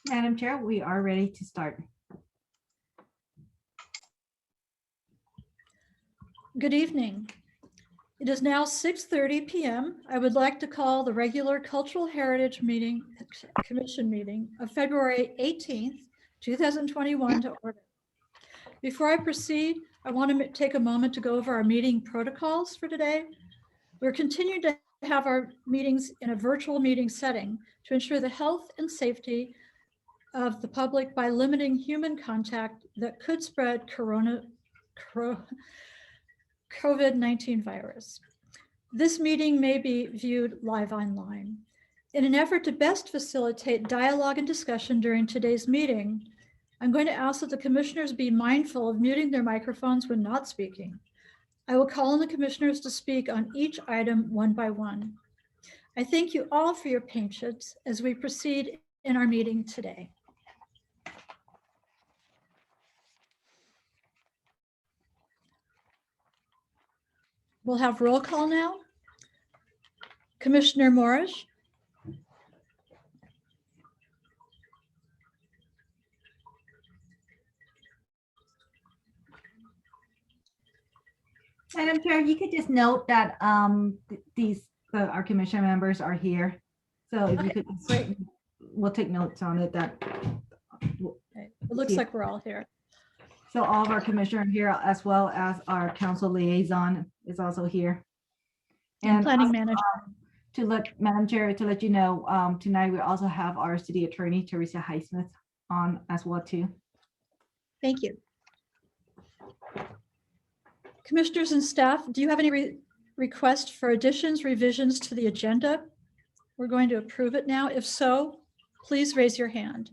Madam Chair, we are ready to start. Good evening. It is now 6:30 p.m. I would like to call the regular Cultural Heritage Commission meeting of February 18th, 2021 to order. Before I proceed, I want to take a moment to go over our meeting protocols for today. We're continuing to have our meetings in a virtual meeting setting to ensure the health and safety of the public by limiting human contact that could spread COVID-19 virus. This meeting may be viewed live online. In an effort to best facilitate dialogue and discussion during today's meeting, I'm going to ask that the commissioners be mindful of muting their microphones when not speaking. I will call on the commissioners to speak on each item one by one. I thank you all for your patience as we proceed in our meeting today. We'll have roll call now. Commissioner Morris. Madam Chair, you could just note that our commission members are here. So if you could, we'll take notes on it. Okay. It looks like we're all here. So all of our commissioners are here, as well as our council liaison is also here. And planning manager. Madam Chair, to let you know, tonight we also have our city attorney, Teresa Highsmith, on as well too. Thank you. Commissioners and staff, do you have any requests for additions, revisions to the agenda? We're going to approve it now. If so, please raise your hand.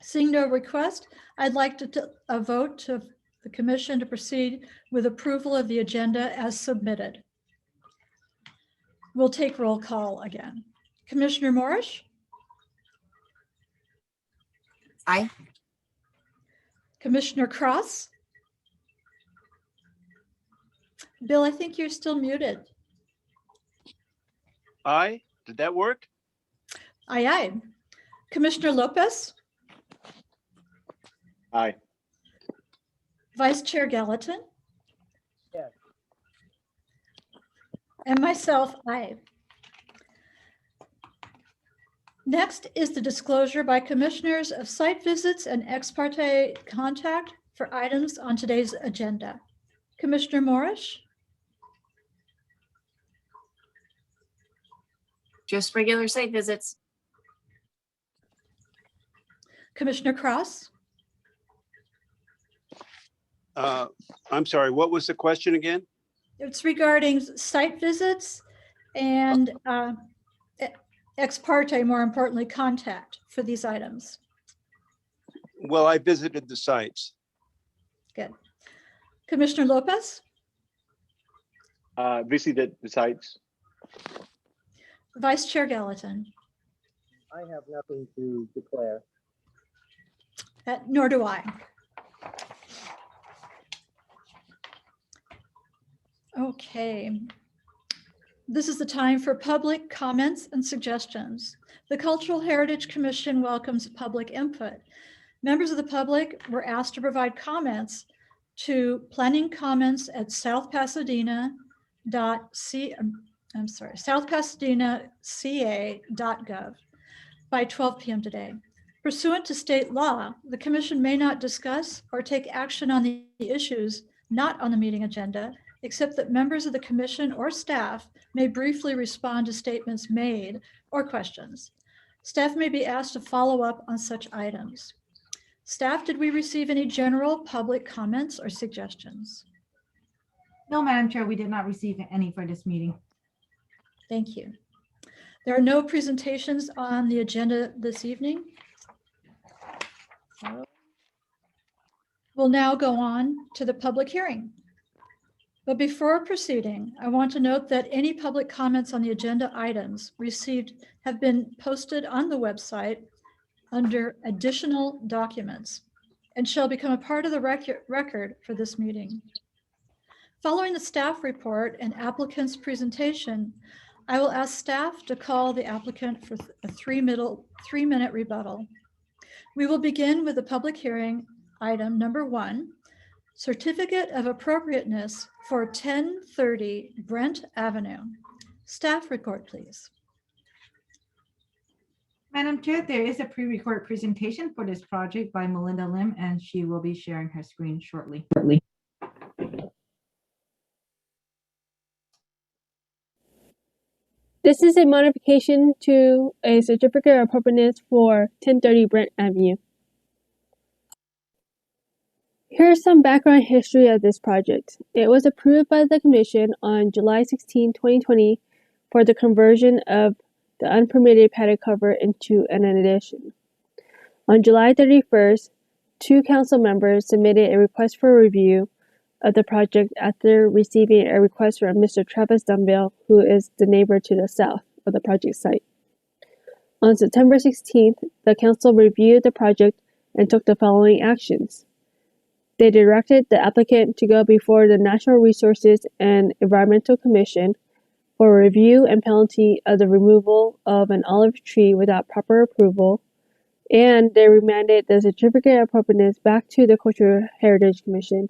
Seeing no request, I'd like to vote to the commission to proceed with approval of the agenda as submitted. We'll take roll call again. Commissioner Morris? Aye. Commissioner Cross? Bill, I think you're still muted. Aye. Did that work? Aye, aye. Commissioner Lopez? Aye. Vice Chair Gallatin? Yes. And myself, aye. Next is the disclosure by commissioners of site visits and ex parte contact for items on today's agenda. Commissioner Morris? Just regular site visits. Commissioner Cross? I'm sorry, what was the question again? It's regarding site visits and ex parte, more importantly, contact for these items. Well, I visited the sites. Good. Commissioner Lopez? Visited the sites. Vice Chair Gallatin? I have nothing to declare. Nor do I. Okay. This is the time for public comments and suggestions. The Cultural Heritage Commission welcomes public input. Members of the public were asked to provide comments to southpasadenaca.gov by 12 p.m. today. Pursuant to state law, the commission may not discuss or take action on the issues not on the meeting agenda, except that members of the commission or staff may briefly respond to statements made or questions. Staff may be asked to follow up on such items. Staff, did we receive any general public comments or suggestions? No, Madam Chair, we did not receive any for this meeting. Thank you. There are no presentations on the agenda this evening. We'll now go on to the public hearing. But before proceeding, I want to note that any public comments on the agenda items received have been posted on the website under additional documents and shall become a part of the record for this meeting. Following the staff report and applicant's presentation, I will ask staff to call the applicant for a 3-minute rebuttal. We will begin with the public hearing item number 1, Certificate of Appropriateness for 1030 Brent Avenue. Staff report, please. Madam Chair, there is a pre-recorded presentation for this project by Melinda Lim, and she will be sharing her screen shortly. This is a modification to a certificate of appropriateness for 1030 Brent Avenue. Here's some background history of this project. It was approved by the Commission on July 16, 2020 for the conversion of the unpermitted patio cover into an addition. On July 31st, 2 council members submitted a request for review of the project after receiving a request from Mr. Travis Dunville, who is the neighbor to the south of the project site. On September 16th, the council reviewed the project and took the following actions. They directed the applicant to go before the Natural Resources and Environmental Commission for review and penalty of the removal of an olive tree without proper approval, and they remanded the certificate of appropriateness back to the Cultural Heritage Commission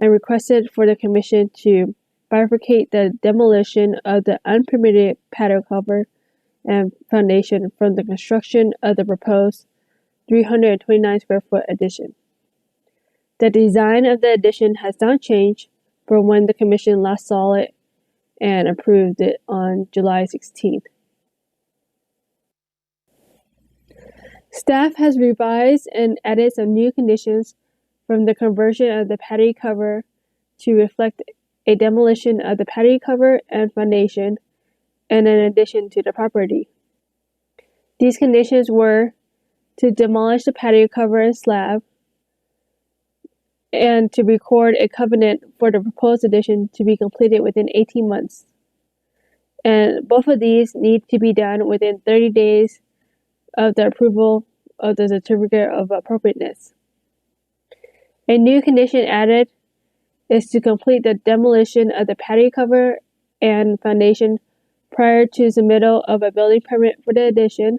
and requested for the Commission to bifurcate the demolition of the unpermitted patio cover and foundation from the construction of the proposed 329 square foot addition. The design of the addition has now changed from when the Commission last saw it and approved it on July 16th. Staff has revised and added some new conditions from the conversion of the patio cover to reflect a demolition of the patio cover and foundation and an addition to the property. These conditions were to demolish the patio cover and slab, and to record a covenant for the proposed addition to be completed within 18 months. And both of these need to be done within 30 days of the approval of the certificate of appropriateness. A new condition added is to complete the demolition of the patio cover and foundation prior to submittal of a building permit for the addition.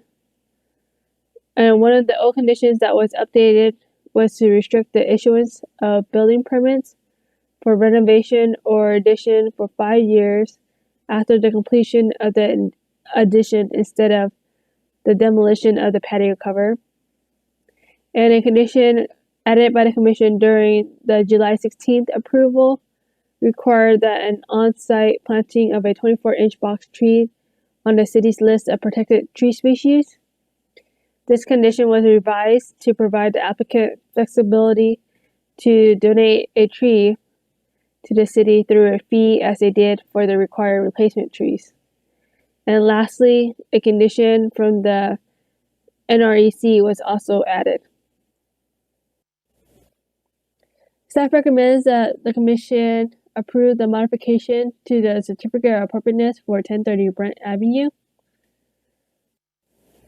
And one of the old conditions that was updated was to restrict the issuance of building permits for renovation or addition for 5 years after the completion of the addition instead of the demolition of the patio cover. And a condition added by the Commission during the July 16th approval required that an on-site planting of a 24-inch box tree on the city's list of protected tree species. This condition was revised to provide the applicant flexibility to donate a tree to the city through a fee as they did for the required replacement trees. And lastly, a condition from the NREC was also added. Staff recommends that the Commission approve the modification to the certificate of appropriateness for 1030 Brent Avenue.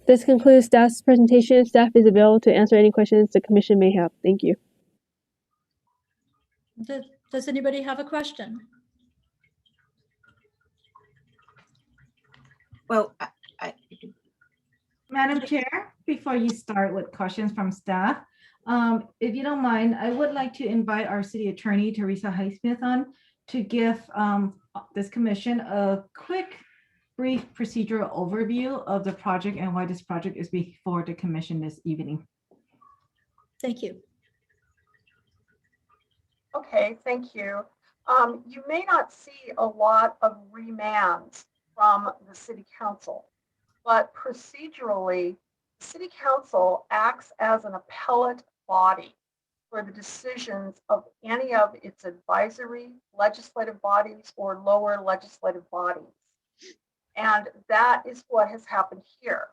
This concludes staff's presentation. Staff is available to answer any questions the Commission may have. Thank you. Does anybody have a question? Well, Madam Chair, before you start with questions from staff, if you don't mind, I would like to invite our City Attorney, Teresa Highsmith, on to give this Commission a quick, brief procedural overview of the project and why this project is before the Commission this evening. Thank you. Okay, thank you. You may not see a lot of remands from the City Council, but procedurally, the City Council acts as an appellate body for the decisions of any of its advisory legislative bodies or lower legislative bodies. And that is what has happened here.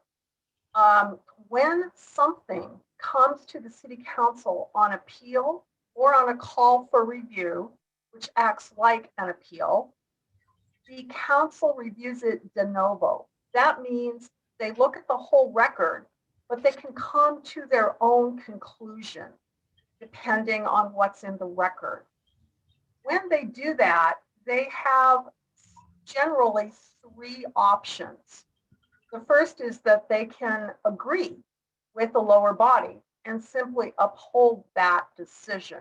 When something comes to the City Council on appeal or on a call for review, which acts like an appeal, the council reviews it de novo. That means they look at the whole record, but they can come to their own conclusion depending on what's in the record. When they do that, they have generally three options. The first is that they can agree with the lower body and simply uphold that decision.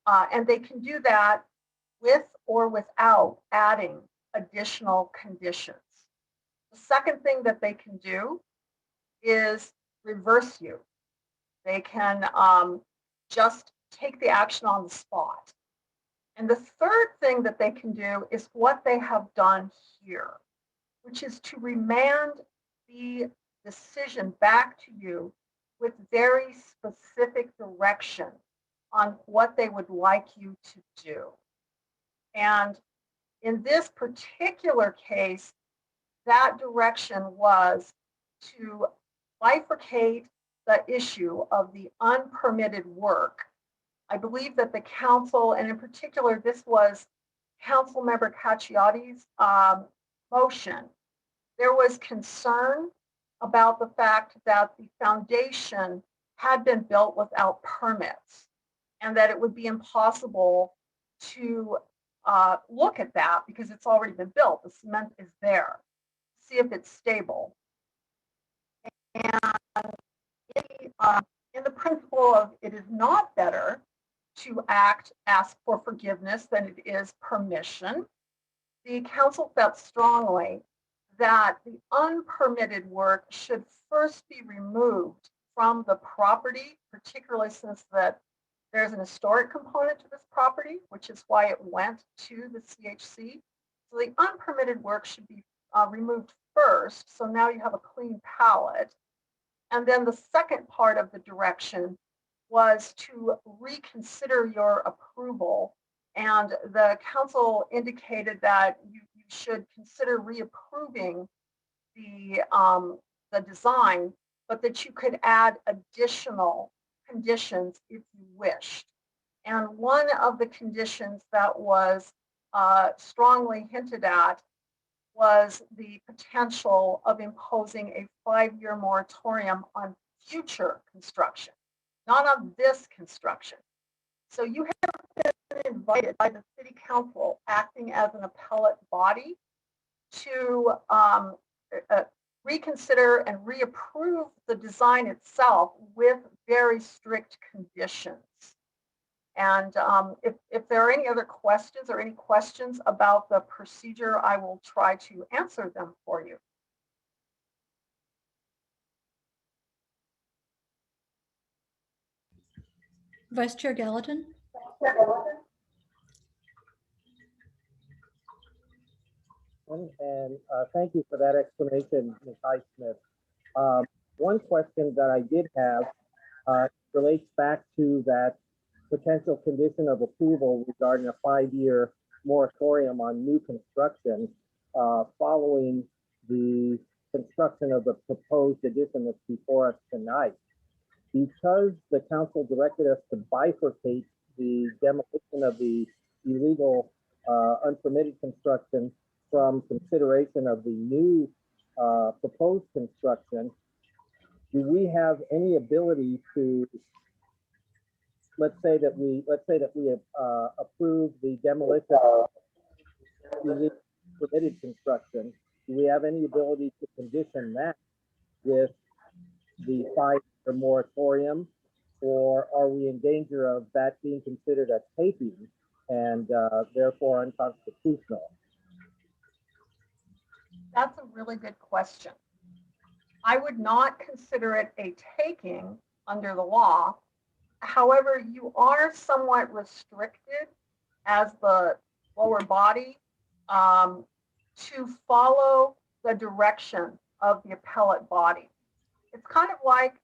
And they can do that with or without adding additional conditions. The second thing that they can do is reverse you. They can just take the action on the spot. And the third thing that they can do is what they have done here, which is to remand the decision back to you with very specific direction on what they would like you to do. And in this particular case, that direction was to bifurcate the issue of the unpermitted work. I believe that the council, and in particular, this was Council Member Cacciotti's motion. There was concern about the fact that the foundation had been built without permits and that it would be impossible to look at that because it's already been built. The cement is there. See if it's stable. And in the principle of it is not better to ask for forgiveness than it is permission, the council felt strongly that the unpermitted work should first be removed from the property, particularly since that there's an historic component to this property, which is why it went to the CHC. So the unpermitted work should be removed first. So now you have a clean palette. And then the second part of the direction was to reconsider your approval. And the council indicated that you should consider reapproving the design, but that you could add additional conditions if you wished. And one of the conditions that was strongly hinted at was the potential of imposing a 5-year moratorium on future construction, not on this construction. So you have been invited by the city council acting as an appellate body to reconsider and reapprove the design itself with very strict conditions. And if there are any other questions or any questions about the procedure, I will try to answer them for you. Vice Chair Gallatin? And thank you for that explanation, Ms. Highsmith. One question that I did have relates back to that potential condition of approval regarding a 5-year moratorium on new construction following the construction of the proposed addition that's before us tonight. Because the council directed us to bifurcate the demolition of the illegal unpermitted construction from consideration of the new proposed construction, do we have any ability to, let's say that we approve the demolition of the permitted construction, do we have any ability to condition that with the 5-year moratorium, or are we in danger of that being considered a taking and therefore unconstitutional? That's a really good question. I would not consider it a taking under the law. However, you are somewhat restricted as the lower body to follow the direction of the appellate body. It's kind of like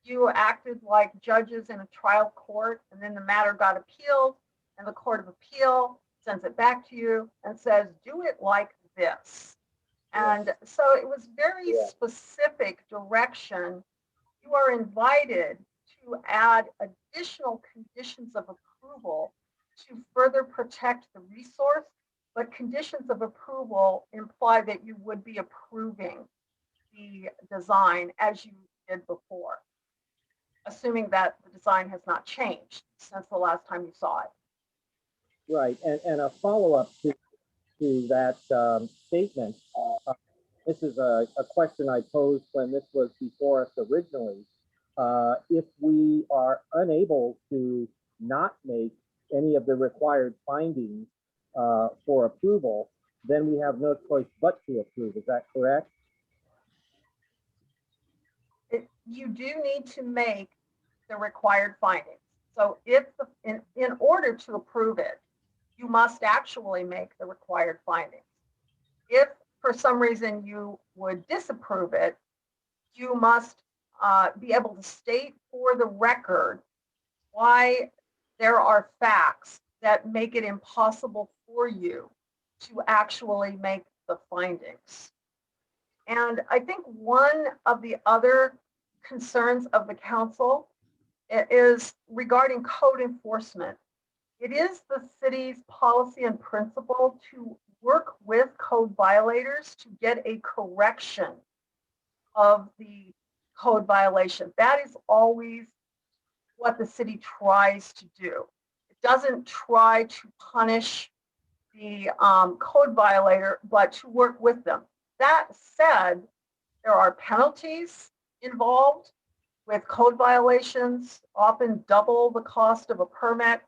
you acted like judges in a trial court, and then the matter got appealed, and the Court of Appeal sends it back to you and says, do it like this. And so it was very specific direction. You are invited to add additional conditions of approval to further protect the resource, but conditions of approval imply that you would be approving the design as you did before, assuming that the design has not changed since the last time you saw it. Right, and a follow-up to to that statement, this is a question I posed when this was before us originally. If we are unable to not make any of the required findings for approval, then we have no choice but to approve. Is that correct? You do need to make the required findings. So if in order to approve it, you must actually make the required findings. If for some reason you would disapprove it, you must be able to state for the record why there are facts that make it impossible for you to actually make the findings. And I think one of the other concerns of the council is regarding code enforcement. It is the city's policy and principle to work with code violators to get a correction of the code violation. That is always what the city tries to do. It doesn't try to punish the code violator, but to work with them. That said, there are penalties involved with code violations, often double the cost of a permit.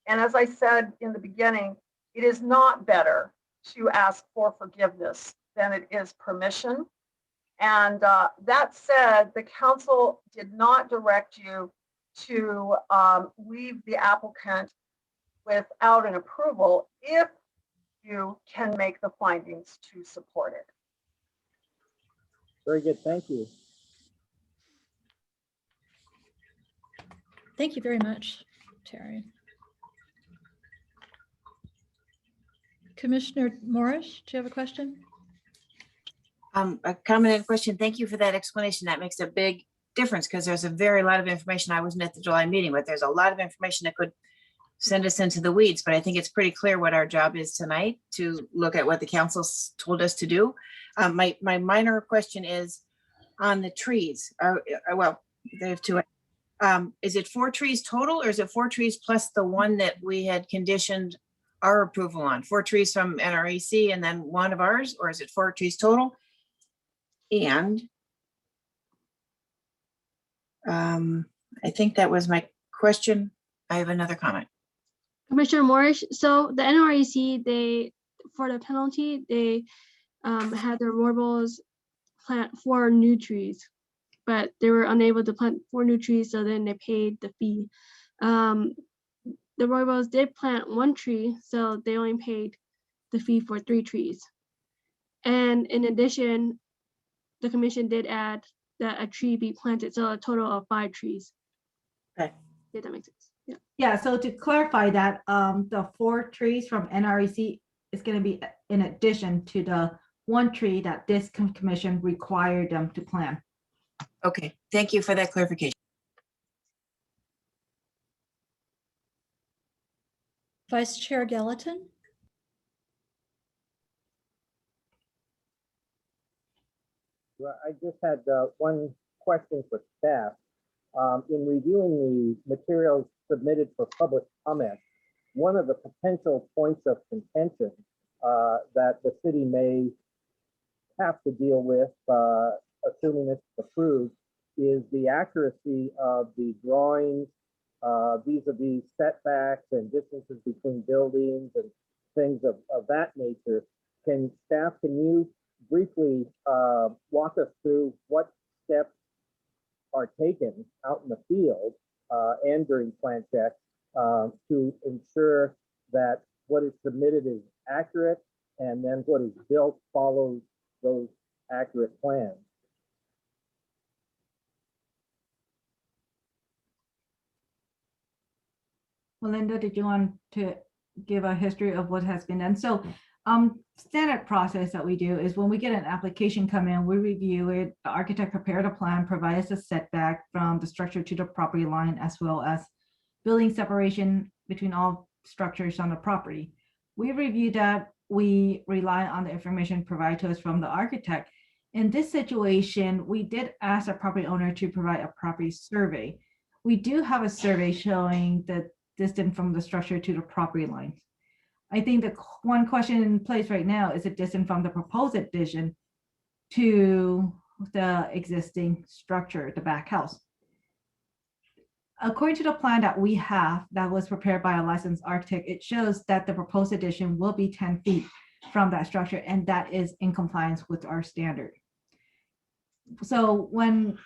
And as I said in the beginning, it is not better to ask for forgiveness than it is permission. And that said, the council did not direct you to leave the applicant without an approval if you can make the findings to support it. Very good. Thank you. Thank you very much, Terry. Commissioner Morris, do you have a question? A comment and question. Thank you for that explanation. That makes a big difference because there's a very lot of information. I wasn't at the July meeting, but there's a lot of information that could send us into the weeds. But I think it's pretty clear what our job is tonight to look at what the council's told us to do. My minor question is on the trees. Well, they have two. Is it 4 trees total, or is it 4 trees plus the one that we had conditioned our approval on? 4 trees from NREC and then 1 of ours, or is it 4 trees total? And I think that was my question. I have another comment. Commissioner Morris, so the NREC, they, for the penalty, they had their warbles plant 4 new trees, but they were unable to plant 4 new trees, so then they paid the fee. The Roybos did plant 1 tree, so they only paid the fee for 3 trees. And in addition, the commission did add that a tree be planted, so a total of 5 trees. Okay. Yeah, that makes sense. Yeah. Yeah, so to clarify that, the 4 trees from NREC is going to be in addition to the 1 tree that this commission required them to plant. Okay, thank you for that clarification. Vice Chair Gallatin? Well, I just had one question for staff. In reviewing the materials submitted for public comment, one of the potential points of contention that the city may have to deal with, assuming it's approved, is the accuracy of the drawings vis-a-vis setbacks and distances between buildings and things of that nature. Can you briefly walk us through what steps are taken out in the field and during plan checks to ensure that what is submitted is accurate and then what is built follows those accurate plans? Melinda, did you want to give a history of what has been done? So standard process that we do is when we get an application come in, we review it, the architect prepared a plan, provides a setback from the structure to the property line, as well as building separation between all structures on the property. We review that, we rely on the information provided to us from the architect. In this situation, we did ask the property owner to provide a property survey. We do have a survey showing the distance from the structure to the property line. I think the one question in place right now is the distance from the proposed addition to the existing structure, the back house. According to the plan that we have that was prepared by a licensed architect, it shows that the proposed addition will be 10 feet from that structure, and that is in compliance with our standard. So once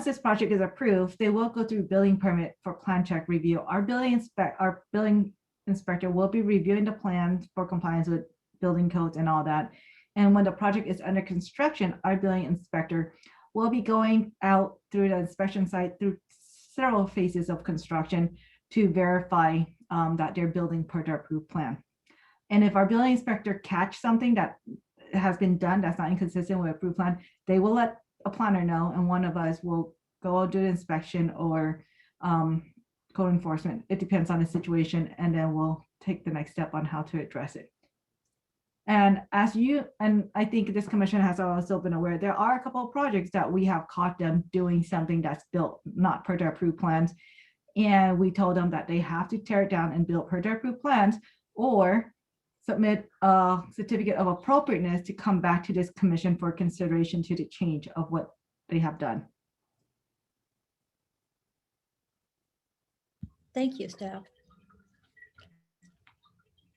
this project is approved, they will go through building permit for plan check review. Our building inspector will be reviewing the plans for compliance with building codes and all that. And when the project is under construction, our building inspector will be going out through the inspection site through several phases of construction to verify that they're building per their approved plan. And if our building inspector catch something that has been done that's not inconsistent with approved plan, they will let a planner know, and one of us will go do the inspection or code enforcement. It depends on the situation, and then we'll take the next step on how to address it. And I think this commission has also been aware, there are a couple of projects that we have caught them doing something that's built not per their approved plans. And we told them that they have to tear it down and build per their approved plans, or submit a certificate of appropriateness to come back to this commission for consideration to the change of what they have done. Thank you, staff.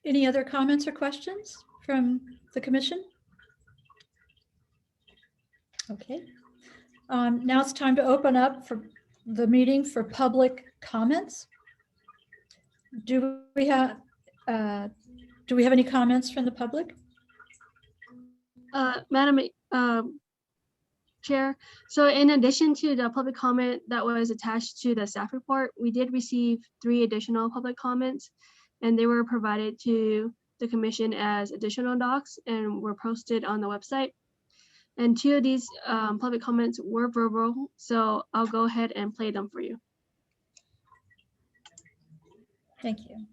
Any other comments or questions from the commission? Okay. Now it's time to open up for the meeting for public comments. Do we have any comments from the public? Madam Chair, so in addition to the public comment that was attached to the staff report, we did receive 3 additional public comments, and they were provided to the commission as additional docs and were posted on the website. And 2 of these public comments were verbal, so I'll go ahead and play them for you. Thank you.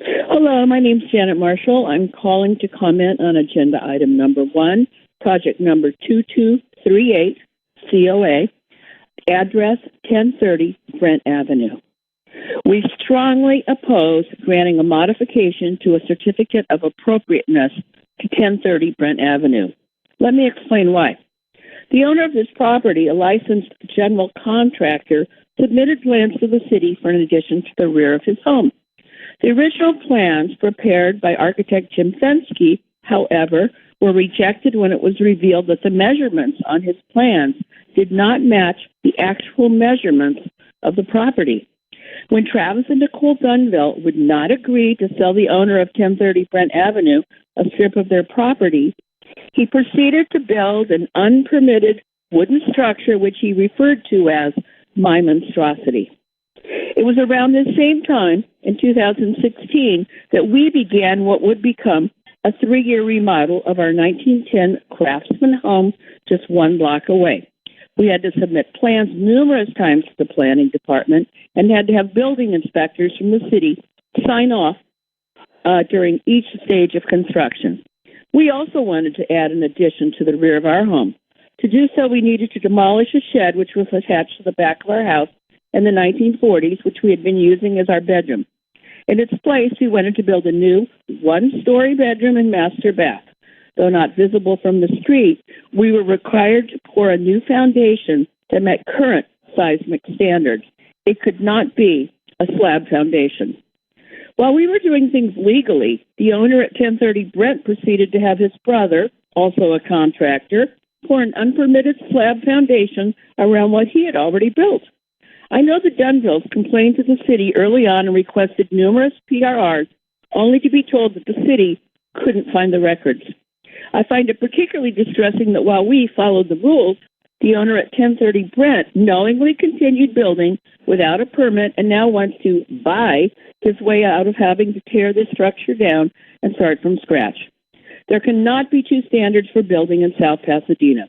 Hello, my name's Janet Marshall. I'm calling to comment on agenda item number 1, project number 2238, COA, address 1030 Brent Avenue. We strongly oppose granting a modification to a certificate of appropriateness to 1030 Brent Avenue. Let me explain why. The owner of this property, a licensed general contractor, submitted plans to the city for an addition to the rear of his home. The original plans prepared by architect Jim Fensky, however, were rejected when it was revealed that the measurements on his plans did not match the actual measurements of the property. When Travis and Nicole Dunville would not agree to sell the owner of 1030 Brent Avenue a strip of their property, he proceeded to build an unpermitted wooden structure which he referred to as my monstrosity. It was around this same time, in 2016, that we began what would become a 3-year remodel of our 1910 Craftsman home just 1 block away. We had to submit plans numerous times to the planning department and had to have building inspectors from the city sign off during each stage of construction. We also wanted to add an addition to the rear of our home. To do so, we needed to demolish a shed which was attached to the back of our house in the 1940s, which we had been using as our bedroom. In its place, we wanted to build a new 1-story bedroom and master bath. Though not visible from the street, we were required to pour a new foundation that met current seismic standards. It could not be a slab foundation. While we were doing things legally, the owner at 1030 Brent proceeded to have his brother, also a contractor, pour an unpermitted slab foundation around what he had already built. I know the Dunvilles complained to the city early on and requested numerous PRRs, only to be told that the city couldn't find the records. I find it particularly distressing that while we followed the rules, the owner at 1030 Brent knowingly continued building without a permit and now wants to buy his way out of having to tear this structure down and start from scratch. There cannot be 2 standards for building in South Pasadena.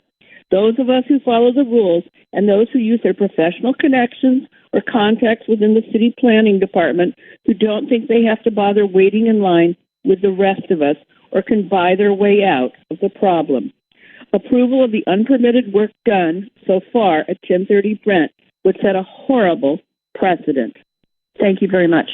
Those of us who follow the rules and those who use their professional connections or contacts within the city planning department who don't think they have to bother waiting in line with the rest of us or can buy their way out of the problem. Approval of the unpermitted work done so far at 1030 Brent would set a horrible precedent. Thank you very much.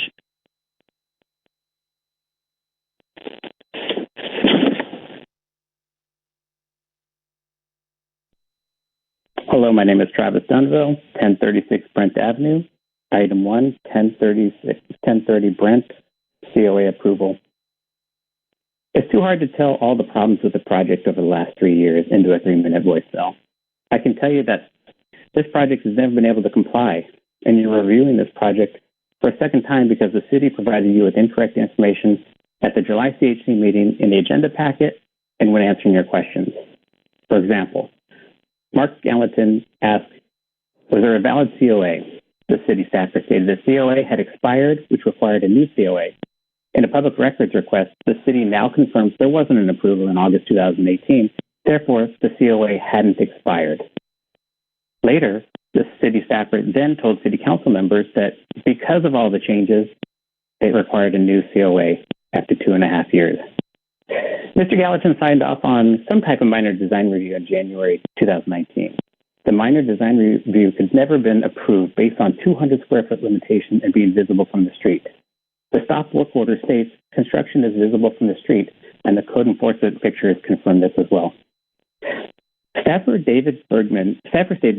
Hello, my name is Travis Dunville, 1036 Brent Avenue. Item 1, 1030 Brent, COA approval. It's too hard to tell all the problems with the project over the last 3 years into a 3-minute voicemail. I can tell you that this project has never been able to comply, and you're reviewing this project for a second time because the city provided you with incorrect information at the July CHC meeting in the agenda packet and when answering your questions. For example, Mark Gallatin asked, was there a valid COA? The city staffer stated the COA had expired, which required a new COA. In a public records request, the city now confirms there wasn't an approval in August 2018. Therefore, the COA hadn't expired. Later, the city staffer then told city council members that because of all the changes, it required a new COA after 2.5 years. Mr. Gallatin signed off on some type of minor design review in January 2019. The minor design review could never have been approved based on 200 square foot limitation and being visible from the street. The stop work order states construction is visible from the street, and the code enforcement pictures confirm this as well. Staffer stated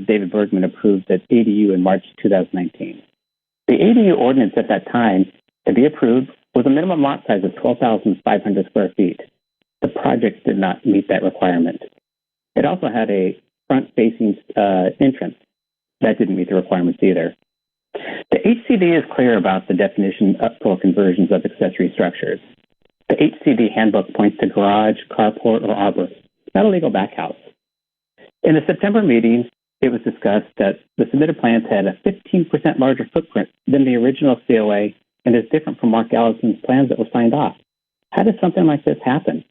David Bergman approved the ADU in March 2019. The ADU ordinance at that time to be approved was a minimum lot size of 12,500 square feet. The project did not meet that requirement. It also had a front-facing entrance. That didn't meet the requirements either. The HCD is clear about the definition for conversions of accessory structures. The HCD handbook points to garage, carport, or arbor, not a legal back house. In the September meeting, it was discussed that the submitted plans had a 15% larger footprint than the original COA and is different from Mark Allison's plans that were signed off. How did something like this happen?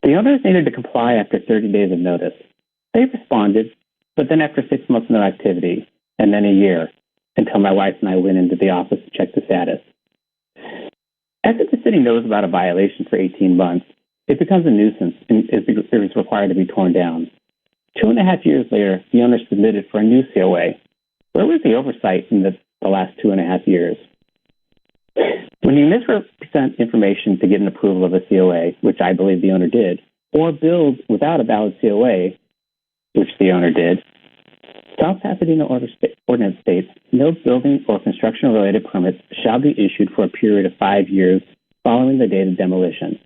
The owners needed to comply after 30 days of notice. They responded, but then after 6 months, no activity, and then a year, until my wife and I went into the office to check the status. After the city knows about a violation for 18 months, it becomes a nuisance and is required to be torn down. 2.5 years later, the owner submitted for a new COA. Where was the oversight in the last 2.5 years? When you misrepresent information to get an approval of a COA, which I believe the owner did, or build without a valid COA, which the owner did, South Pasadena ordinance states no building or construction-related permits shall be issued for a period of 5 years following the date of demolition.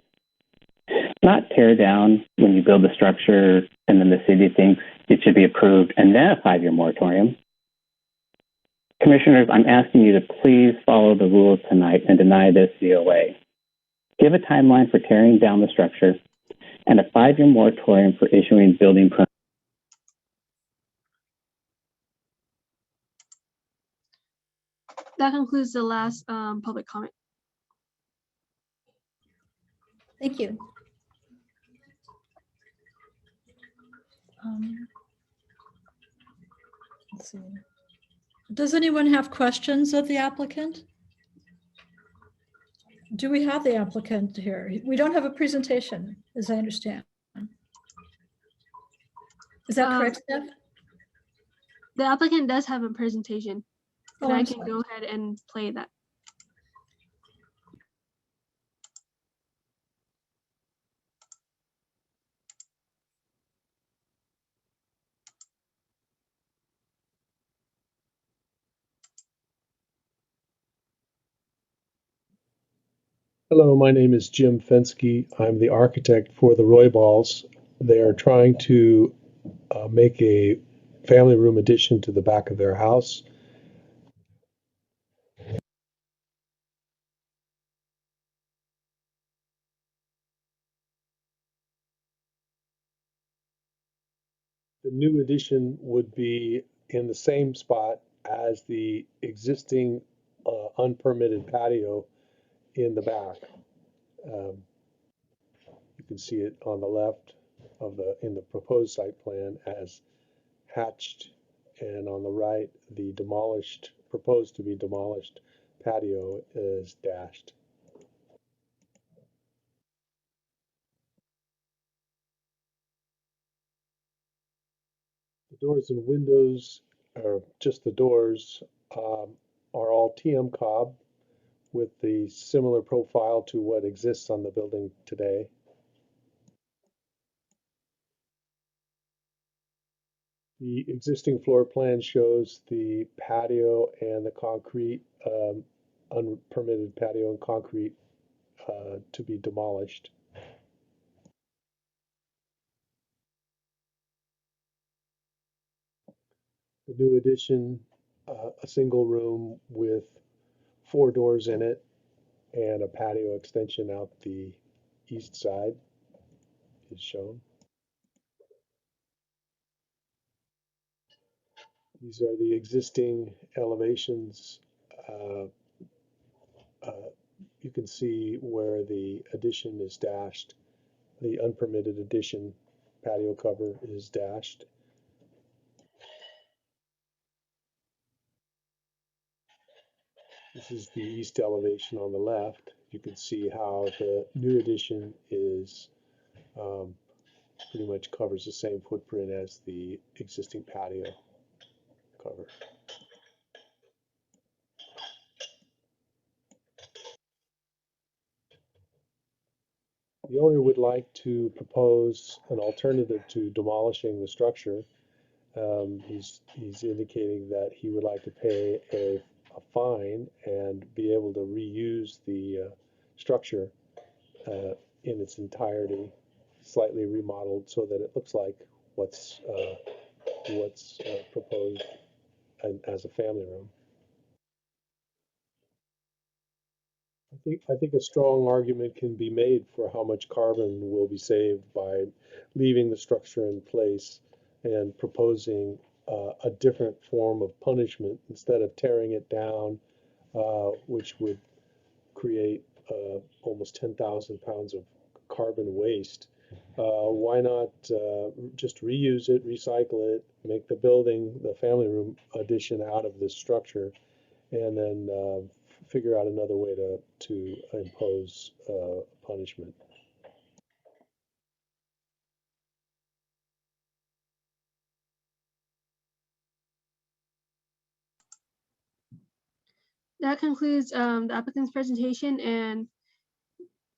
Not tear down when you build the structure and then the city thinks it should be approved and then a 5-year moratorium. Commissioners, I'm asking you to please follow the rules tonight and deny this COA. Give a timeline for tearing down the structure and a 5-year moratorium for issuing building permits. That concludes the last public comment. Thank you. Let's see. Does anyone have questions of the applicant? Do we have the applicant here? We don't have a presentation, as I understand. Is that correct, Steph? The applicant does have a presentation. Oh, And I I'm can sorry. go ahead and play that. Hello, my name is Jim Fensky. I'm the architect for the Royballs. They are trying to make a family room addition to the back of their house. The new addition would be in the same spot as the existing unpermitted patio in the back. You can see it on the left of in the proposed site plan as hatched, and on the right, the proposed to be demolished patio is dashed. doors and windows, or just the doors, are all TM cob with the similar profile to what exists on the building today. The existing floor plan shows the patio and the concrete, unpermitted patio and concrete to be demolished. The new addition, a single room with 4 doors in it and a patio extension out the east side is shown. These are the existing elevations. You can see where the addition is dashed. The unpermitted addition patio cover is dashed. This is the east elevation on the left. You can see how the new addition is pretty much covers the same footprint as the existing patio cover. The owner would like to propose an alternative to demolishing the structure. He's indicating that he would like to pay a fine and be able to reuse the structure in its entirety, slightly remodeled so that it looks like what's proposed as a family room. I think a strong argument can be made for how much carbon will be saved by leaving the structure in place and proposing a different form of punishment instead of tearing it down, which would create almost 10,000 pounds of carbon waste. Why not just reuse it, recycle it, make the building, the family room addition out of this structure, and then figure out another way to impose punishment. That concludes the applicant's presentation, and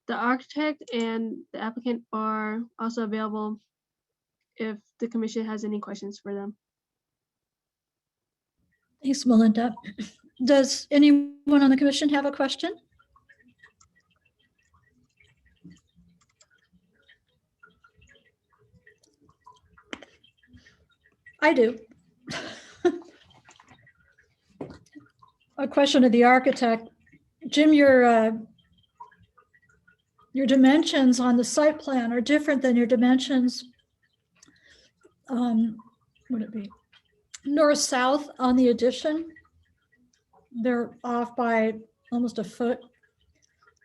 the architect and the applicant are also available if the commission has any questions for them. Thanks, Melinda. Does anyone on the commission have a question? I do. A question of the architect. Jim, your dimensions on the site plan are different than your dimensions, would it be north-south on the addition? They're off by almost a foot.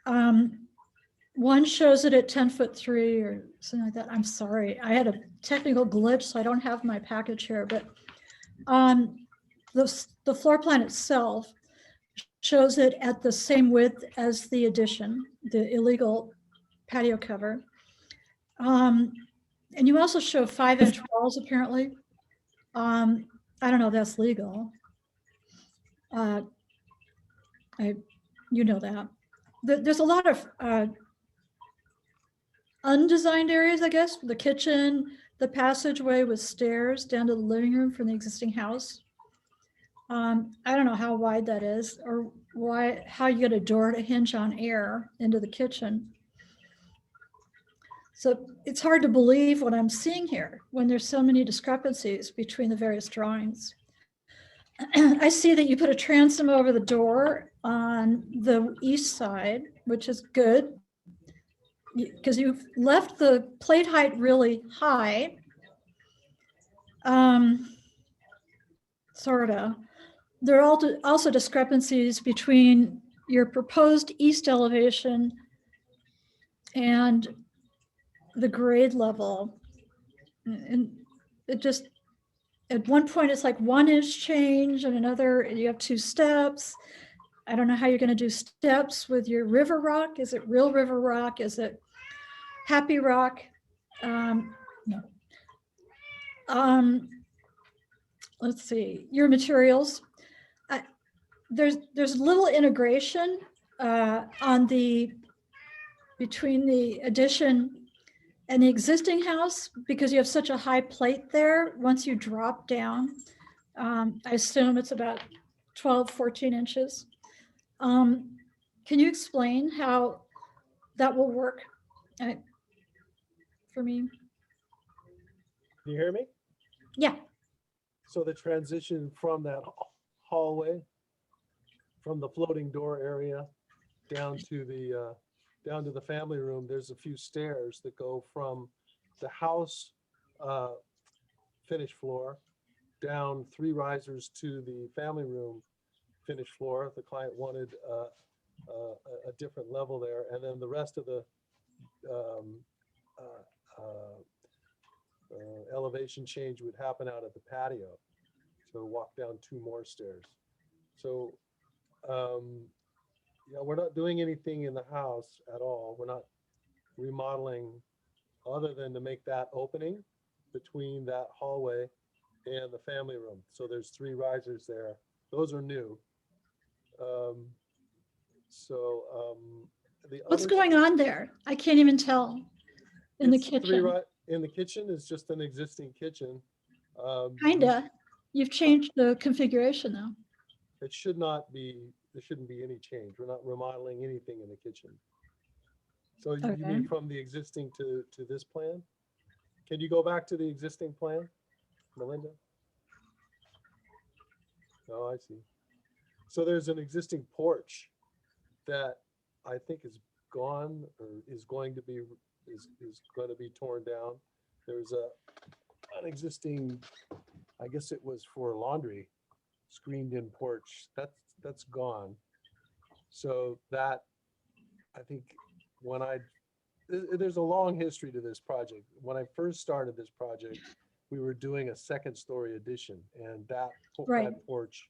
One shows it at 10'3" or something like that. I'm sorry, I had a technical glitch, so I don't have my package here, but the floor plan itself shows it at the same width as the addition, the illegal patio cover. And you also show 5-inch walls apparently. I don't know if that's legal. You know that. There's a lot of undesigned areas, I guess, the kitchen, the passageway with stairs down to the living room from the existing house. I don't know how wide that is or how you get a door to hinge on air into the kitchen. So it's hard to believe what I'm seeing here when there's so many discrepancies between the various drawings. I see that you put a transom over the door on the east side, which is good because you've left the plate height really high. Sort of. There are also discrepancies between your proposed east elevation and the grade level. And it just, at one point it's like 1-inch change, and another you have 2 steps. I don't know how you're going to do steps with your river rock. Is it real river rock? Is it happy rock? No. let's see, your materials. There's little integration between the addition and the existing house because you have such a high plate there. Once you drop down, I assume it's about 12, 14 inches. Can you explain how that will work for me? Can you hear me? Yeah. So the transition from that hallway, from the floating door area down to the family room, there's a few stairs that go from the house finished floor down 3 risers to the family room finished floor. The client wanted a different level there, and then the rest of the elevation change would happen out at the patio. So walk down 2 more stairs. So yeah, we're not doing anything in the house at all. We're not remodeling other than to make that opening between that hallway and the family room. So there's 3 risers there. Those are new. What's going on there? I can't even tell in the kitchen. In the kitchen is just an existing kitchen. Kinda. You've changed the configuration though. It should not be, there shouldn't be any change. We're not remodeling anything in the kitchen. So you mean from the existing to this plan? Can you go back to the existing plan, Melinda? Oh, I see. So there's an existing porch that I think is gone or is going to be torn down. There's an existing, I guess it was for laundry, screened in porch. That's gone. So that, I think there's a long history to this project. When I first started this project, we were doing a 2nd story addition, and that porch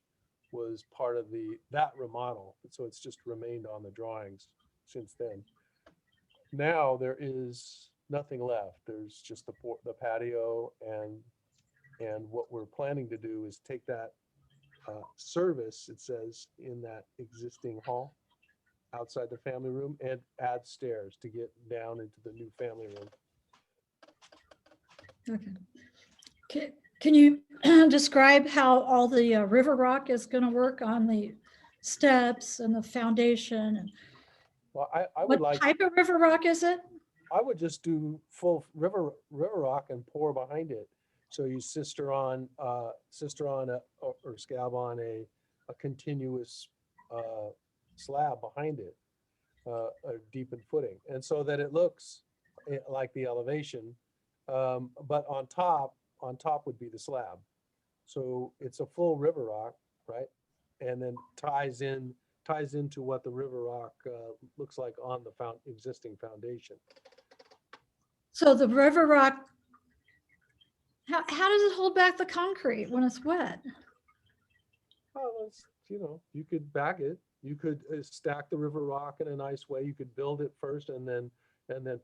was part of that remodel. So it's just remained on the drawings since then. Now there is nothing left. There's just the patio, and what we're planning to do is take that service, it says, in that existing hall outside the family room and add stairs to get down into the new family room. Okay. Can you describe how all the river rock is going to work on the steps and the foundation? And well, I would what type of river rock is it? I would just do full river rock and pour behind it. So you sister on or scab on a continuous slab behind it, a deepened footing, and so that it looks like the elevation, but on top would be the slab. So it's a full river rock, right? And then ties into what the river rock looks like on the existing foundation. So the river rock, how does it hold back the concrete when it's wet? Well, you could back it. You could stack the river rock in a nice way. You could build it first and then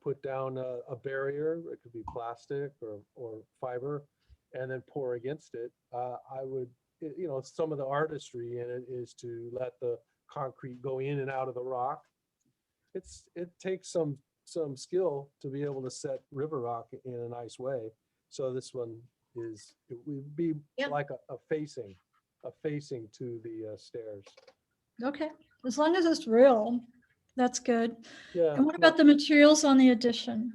put down a barrier. It could be plastic or fiber, and then pour against it. I would, some of the artistry in it is to let the concrete go in and out of the rock. It takes some skill to be able to set river rock in a nice way. So this one it would be like a facing to the stairs. Okay, as long as it's real, that's good. Yeah. And what about the materials on the addition?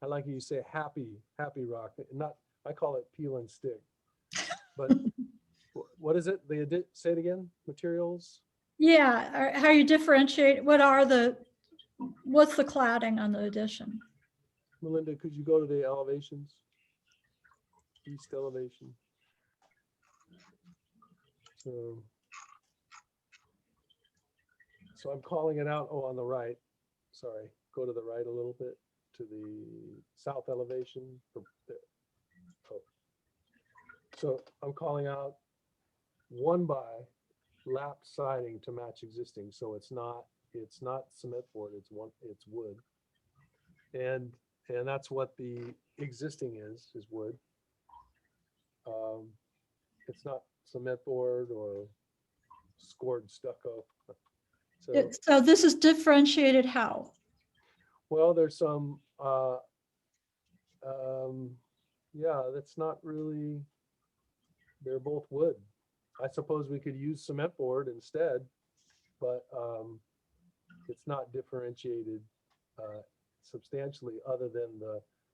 I like you say happy rock. I call it peel and stick. But what is it? Say it again. Materials. Yeah, how you differentiate? What's the cladding on the addition? Melinda, could you go to the elevations? East elevation. So I'm calling it out. Oh, on the right. Sorry, go to the right a little bit to the south elevation. Oh. So I'm calling out 1 by lap siding to match existing. So it's not cement board. It's wood. And that's what the existing is wood. it's not cement board or scored stucco. So, So this is differentiated how? well, there's some, yeah, that's not really, they're both wood. I suppose we could use cement board instead, but it's not differentiated substantially other than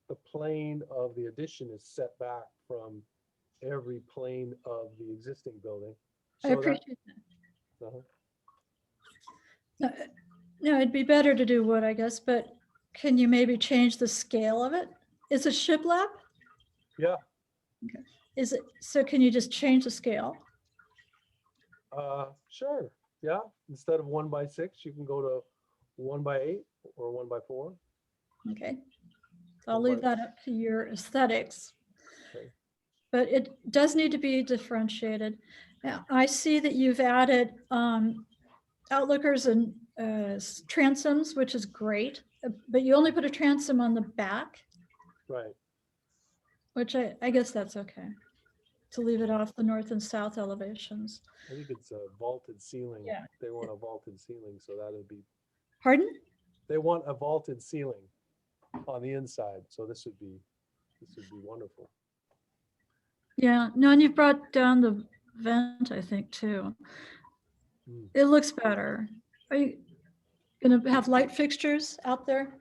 the plane of the addition is set back from every plane of the existing building. I So appreciate that, uh-huh. that. No, it'd be better to do wood, I guess, but can you maybe change the scale of it? Is it shiplap? Yeah. Okay. Is it, so can you just change the scale? Sure. Yeah. Instead of 1x6, you can go to 1x8 or 1x4. Okay. So I'll leave that up to your aesthetics. Okay. But it does need to be differentiated. Now, I see that you've added outlookers and transoms, which is great, but you only put a transom on the back, Right. which I guess that's okay, to leave it off the north and south elevations. I think it's a vaulted ceiling. Yeah. They want a vaulted ceiling, so that would be. Pardon? They want a vaulted ceiling on the inside, so this would be wonderful. Yeah, no, and you've brought down the vent, I think, too. It looks better. Are you gonna have light fixtures out there?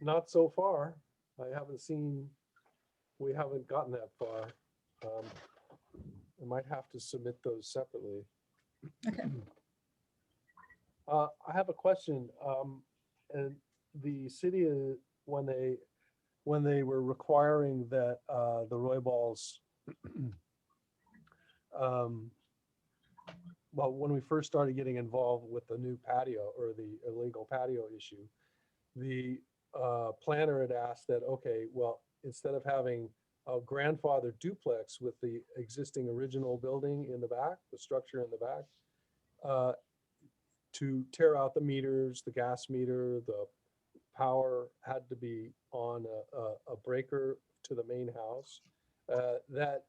Not so far. I haven't seen, we haven't gotten that far. I might have to submit those separately. Okay. I have a question. And the city, when they were requiring that the Roy Balls, well, when we first started getting involved with the new patio or the illegal patio issue, the planner had asked that, okay, well, instead of having a grandfather duplex with the existing original building in the back, the structure in the back, to tear out the meters, the gas meter, the power had to be on a breaker to the main house, that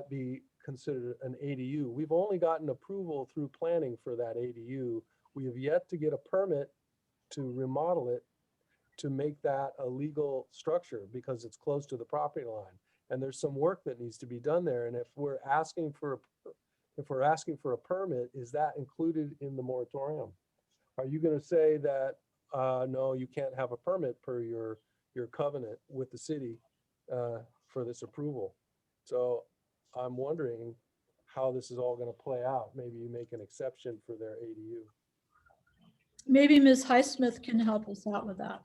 be considered an ADU. We've only gotten approval through planning for that ADU. We have yet to get a permit to remodel it to make that a legal structure because it's close to the property line. And there's some work that needs to be done there. And if we're asking for a permit, is that included in the moratorium? Are you going to say that, no, you can't have a permit per your covenant with the city for this approval? So I'm wondering how this is all going to play out. Maybe you make an exception for their ADU. Maybe Ms. Highsmith can help us out with that.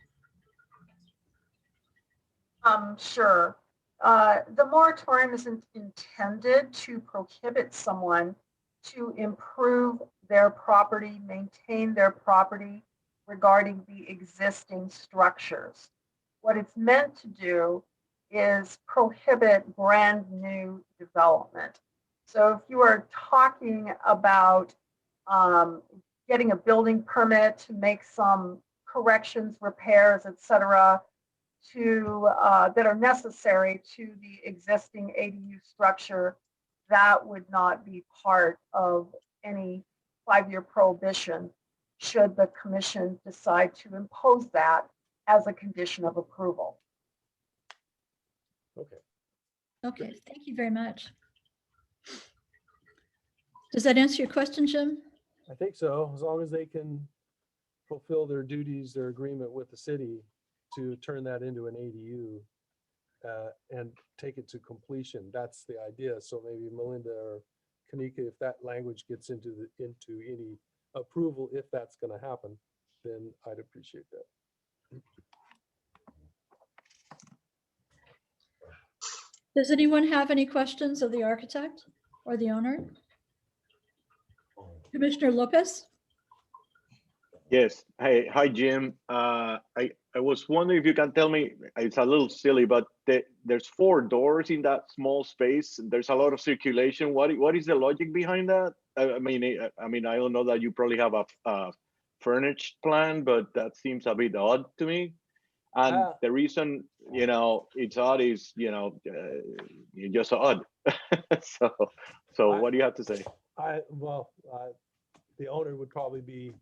Sure. The moratorium isn't intended to prohibit someone to improve their property, maintain their property regarding the existing structures. What it's meant to do is prohibit brand new development. So if you are talking about getting a building permit to make some corrections, repairs, etc., that are necessary to the existing ADU structure, that would not be part of any 5-year prohibition should the commission decide to impose that as a condition of approval. Okay. Okay, thank you very much. Does that answer your question, Jim? I think so, as long as they can fulfill their duties, their agreement with the city to turn that into an ADU and take it to completion. That's the idea. So maybe Melinda or Kanika, if that language gets into any approval, if that's going to happen, then I'd appreciate that. Does anyone have any questions of the architect or the owner? Commissioner Lopez? Yes. Hey, hi, Jim. I was wondering if you can tell me, it's a little silly, but there's 4 doors in that small space. There's a lot of circulation. What is the logic behind that? I mean, I don't know that you probably have a furnished plan, but that seems a bit odd to me. And Ah. the reason, it's odd is, you're just odd. So what do you have to say? The owner would probably be,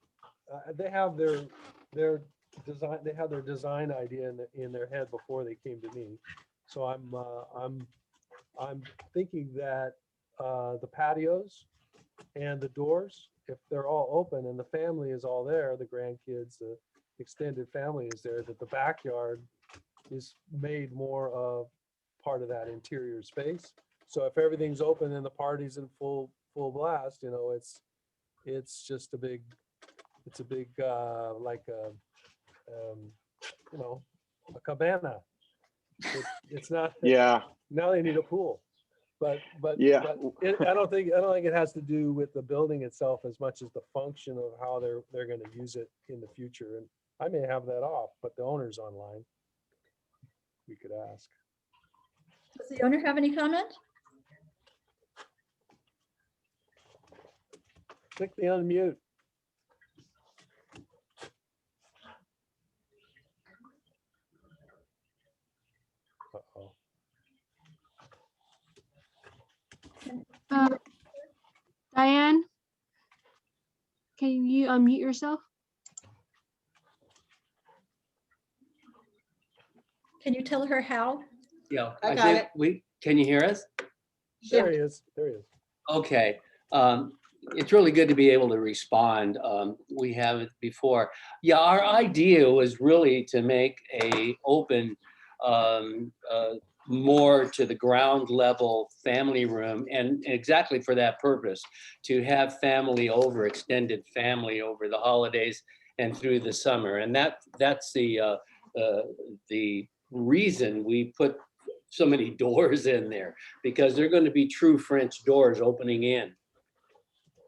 they have their design, they have their design idea in their head before they came to me. So I'm thinking that the patios and the doors, if they're all open and the family is all there, the grandkids, the extended family is there, that the backyard is made more of part of that interior space. So if everything's open and the party's in full blast, it's just a big like a cabana. It's not. Yeah. Now they need a pool, but Yeah. I don't think it has to do with the building itself as much as the function of how they're going to use it in the future. And I may have that off, but the owner's online. We could ask. Does the owner have any comment? Click the unmute. Uh-oh. Diane, can you unmute yourself? Can you tell her how? Yeah, I got think can you hear us? There he is. There he is. Okay. It's really good to be able to respond. We haven't before. Yeah, our idea was really to make a open, more to the ground level family room, and exactly for that purpose, to have family over, extended family over the holidays and through the summer. And that's the reason we put so many doors in there, because they're going to be true French doors opening in.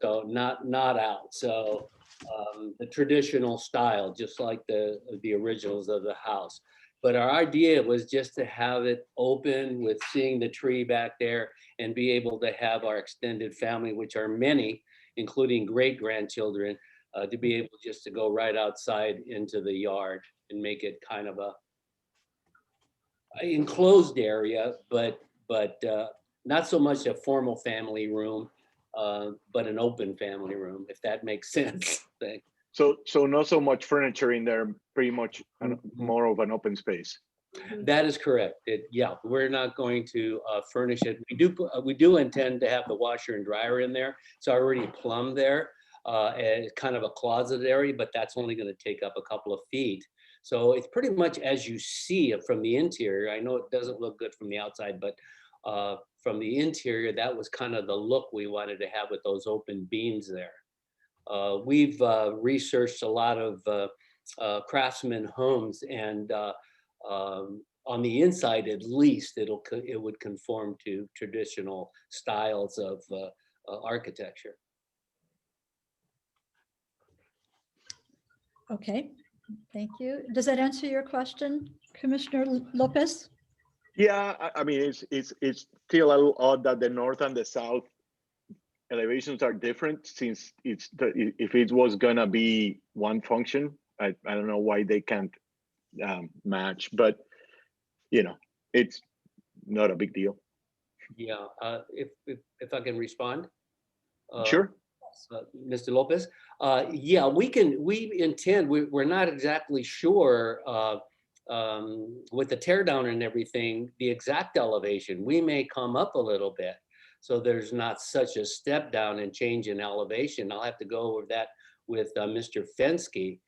So not out. So the traditional style, just like the originals of the house. But our idea was just to have it open with seeing the tree back there and be able to have our extended family, which are many, including great grandchildren, to be able just to go right outside into the yard and make it kind of a enclosed area, but not so much a formal family room, but an open family room, if that makes sense. So not so much furniture in there, pretty much more of an open space. That is correct. Yeah, we're not going to furnish it. We do intend to have the washer and dryer in there. It's already plumbed there, and kind of a closet area, but that's only going to take up a couple of feet. So it's pretty much as you see it from the interior. I know it doesn't look good from the outside, but from the interior, that was kind of the look we wanted to have with those open beams there. We've researched a lot of craftsman homes, and on the inside, at least, it would conform to traditional styles of architecture. Okay, thank you. Does that answer your question, Commissioner Lopez? Yeah, I mean, it's still a little odd that the north and the south elevations are different, since if it was gonna be one function, I don't know why they can't match, but it's not a big deal. Yeah, if I can respond. Sure. Mr. Lopez. Yeah, we intend, we're not exactly sure with the tear down and everything, the exact elevation. We may come up a little bit, so there's not such a step down and change in elevation. I'll have to go over that with Mr. Fensky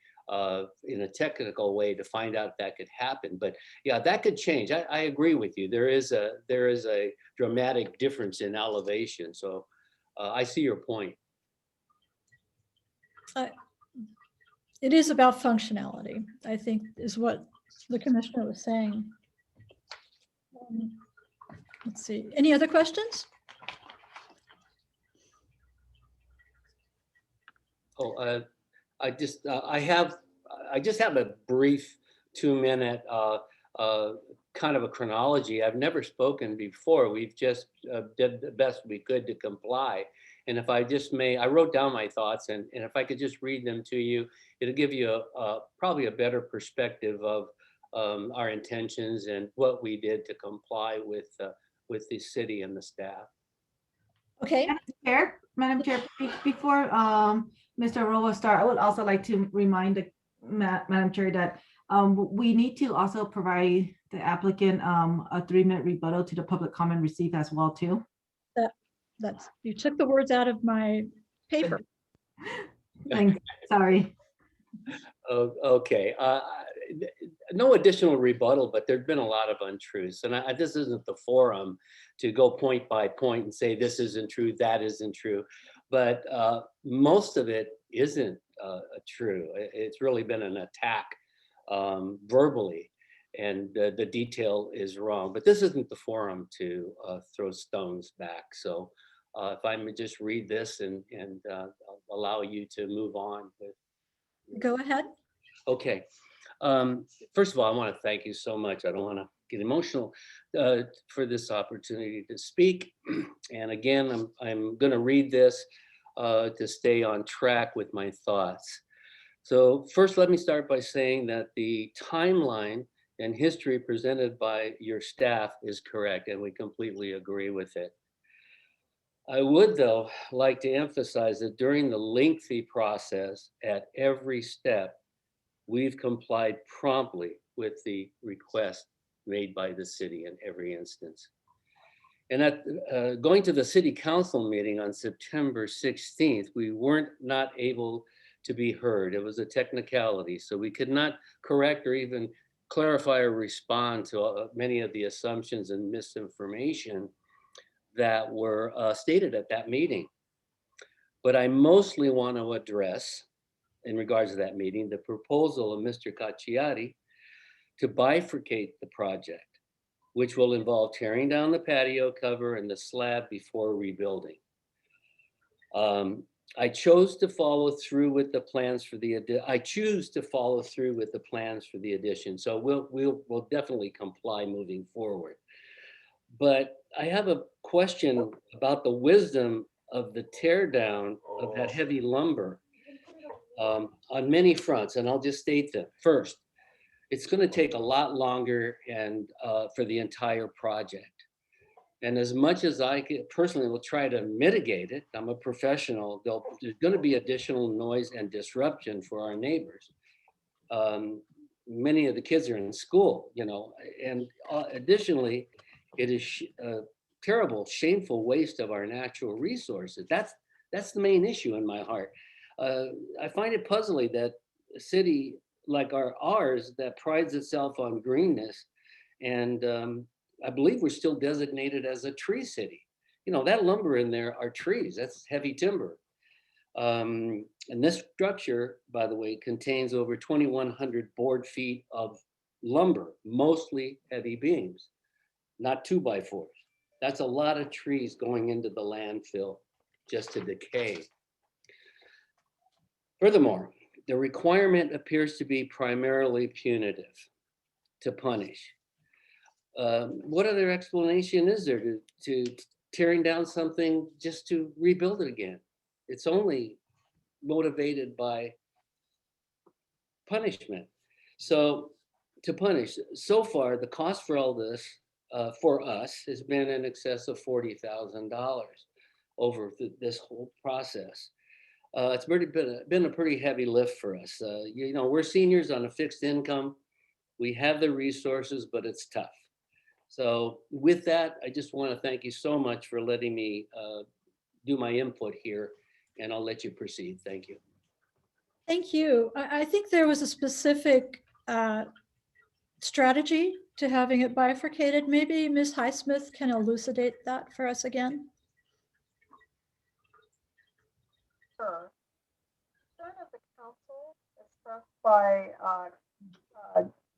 in a technical way to find out if that could happen. But yeah, that could change. I agree with you. There is a dramatic difference in elevation. So I see your point. It is about functionality, I think, is what the commissioner was saying. Let's see, any other questions? Oh, I just have a brief 2-minute kind of a chronology. I've never spoken before. We've just did the best we could to comply. And if I just may, I wrote down my thoughts, and if I could just read them to you, it'll give you probably a better perspective of our intentions and what we did to comply with the city and the staff. Okay, Madam Chair, before Mr. Rolla start, I would also like to remind the Madam Chair that we need to also provide the applicant a 3-minute rebuttal to the public comment received as well too. that's, you took the words out of my paper. Thanks, sorry. Oh, okay. No additional rebuttal, but there've been a lot of untruths, and this isn't the forum to go point by point and say this isn't true, that isn't true. But most of it isn't true. It's really been an attack verbally, and the detail is wrong. But this isn't the forum to throw stones back. So if I may just read this and allow you to move on with. Go ahead. Okay. First of all, I want to thank you so much. I don't want to get emotional for this opportunity to speak. And again, I'm going to read this to stay on track with my thoughts. So first, let me start by saying that the timeline and history presented by your staff is correct, and we completely agree with it. I would, though, like to emphasize that during the lengthy process at every step, we've complied promptly with the request made by the city in every instance. And at going to the city council meeting on September 16th, we weren't not able to be heard. It was a technicality, so we could not correct or even clarify or respond to many of the assumptions and misinformation that were stated at that meeting. But I mostly want to address, in regards to that meeting, the proposal of Mr. Cacciati to bifurcate the project, which will involve tearing down the patio cover and the slab before rebuilding. I choose to follow through with the plans for the addition. So we'll definitely comply moving forward. But I have a question about the wisdom of the tear down of that heavy lumber on many fronts, and I'll just state them. First, it's going to take a lot longer and for the entire project. And as much as I personally will try to mitigate it, I'm a professional, there's going to be additional noise and disruption for our neighbors. Many of the kids are in school, and additionally, it is a terrible, shameful waste of our natural resources. That's the main issue in my heart. I find it puzzling that a city like ours that prides itself on greenness, and I believe we're still designated as a tree city. That lumber in there are trees, that's heavy timber. And this structure, by the way, contains over 2,100 board feet of lumber, mostly heavy beams, not 2x4s. That's a lot of trees going into the landfill just to decay. Furthermore, the requirement appears to be primarily punitive, to punish. What other explanation is there to tearing down something just to rebuild it again? It's only motivated by punishment. So to punish, so far, the cost for all this for us has been in excess of $40,000 over this whole process. It's been a pretty heavy lift for us. We're seniors on a fixed income. We have the resources, but it's tough. So with that, I just want to thank you so much for letting me do my input here, and I'll let you proceed. Thank you. Thank you. I think there was a specific strategy to having it bifurcated. Maybe Ms. Highsmith can elucidate that for us again. Sure. Concern of the council expressed by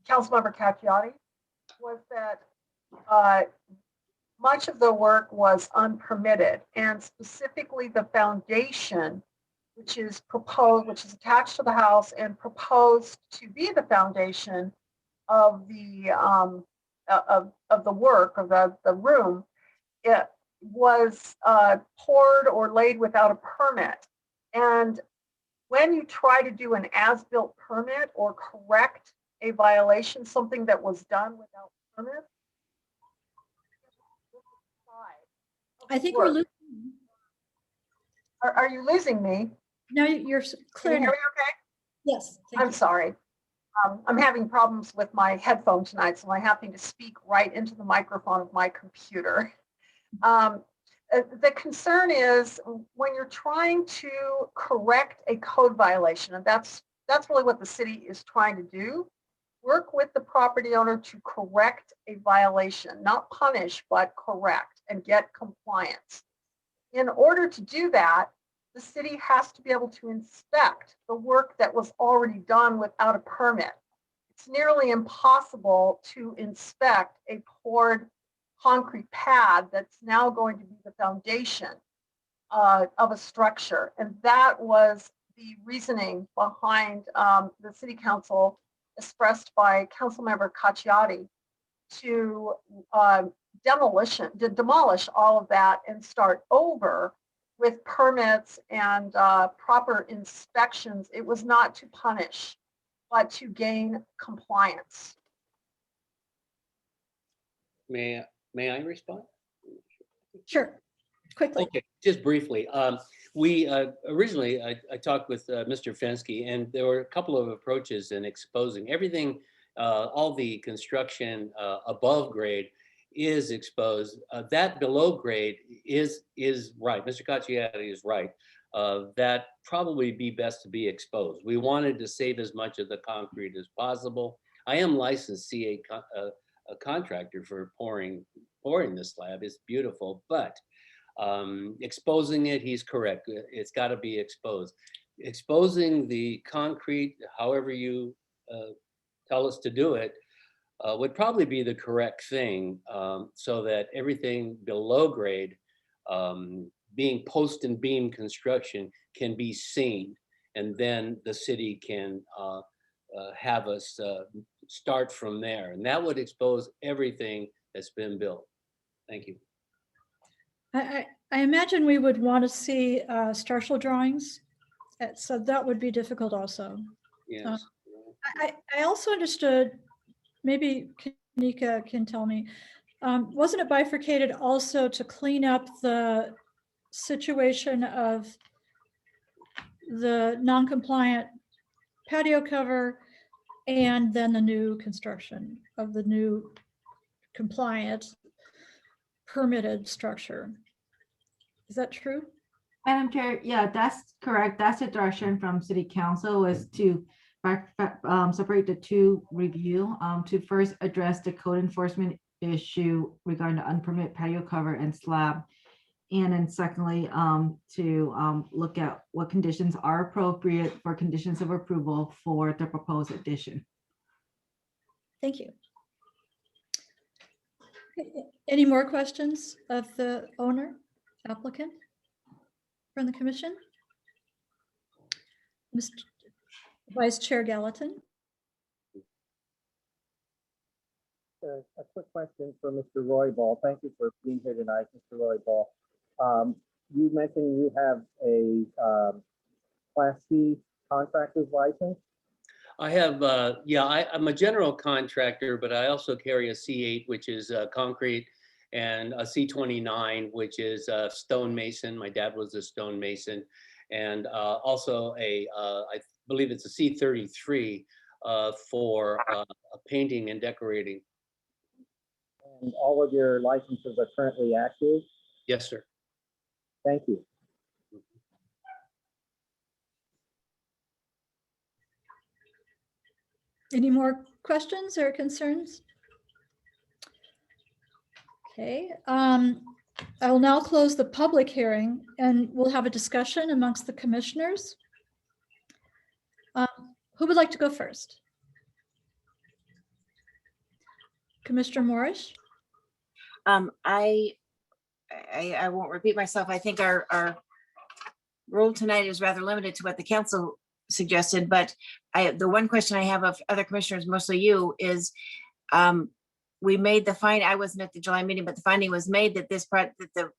Councilmember Cacciati was that much of the work was unpermitted, and specifically the foundation, which is proposed, which is attached to the house and proposed to be the foundation of the work of the room, it was poured or laid without a permit. And when you try to do an as-built permit or correct a violation, something that was done without permit? I think we're Work. losing. Are you losing me? No, you're Can clear you hear now. me okay? Yes, thank I'm you. sorry. I'm having problems with my headphone tonight, so I'm having to speak right into the microphone of my computer. The concern is when you're trying to correct a code violation, and that's really what the city is trying to do, work with the property owner to correct a violation, not punish, but correct and get compliance. In order to do that, the city has to be able to inspect the work that was already done without a permit. It's nearly impossible to inspect a poured concrete pad that's now going to be the foundation of a structure. And that was the reasoning behind the city council expressed by Councilmember Cacciati to demolish all of that and start over with permits and proper inspections. It was not to punish, but to gain compliance. May I respond? Sure, quickly. Okay, just briefly. We originally, I talked with Mr. Fensky, and there were a couple of approaches in exposing everything. All the construction above grade is exposed. That below grade is right. Mr. Cacciati is right. That probably be best to be exposed. We wanted to save as much of the concrete as possible. I am licensed CA a contractor for pouring this slab. It's beautiful, but exposing it, he's correct. It's got to be exposed. Exposing the concrete, however you tell us to do it, would probably be the correct thing, so that everything below grade, being post and beam construction, can be seen, and then the city can have us start from there, and that would expose everything that's been built. Thank you. I imagine we would want to see structural drawings, so that would be difficult also. Yes. I also understood, maybe Kanika can tell me, wasn't it bifurcated also to clean up the situation of the non-compliant patio cover and then the new construction of the new compliant permitted structure? Is that true? Madam Chair, yeah, that's correct. That's the direction from City Council, was to separate the two review, to first address the code enforcement issue regarding the unpermitted patio cover and slab. And then secondly, to look at what conditions are appropriate for conditions of approval for the proposed addition. Thank you. Any more questions of the owner, applicant, from the commission? Mr. Vice Chair Gallatin. A quick question for Mr. Roybal. Thank you for being here tonight, Mr. Roybal. You mentioned you have a Class C contractor's license. I have, I'm a general contractor, but I also carry a C8, which is concrete, and a C29, which is stonemason. My dad was a stonemason, and also I believe it's a C33 for painting and decorating. And all of your licenses are currently active? Yes, sir. Thank you. Any more questions or concerns? Okay, I will now close the public hearing and we'll have a discussion amongst the commissioners. Who would like to go first? Commissioner Morris? I won't repeat myself. I think our role tonight is rather limited to what the council suggested, but the one question I have of other commissioners, mostly you, is we made the finding, I wasn't at the July meeting, but the finding was made that that the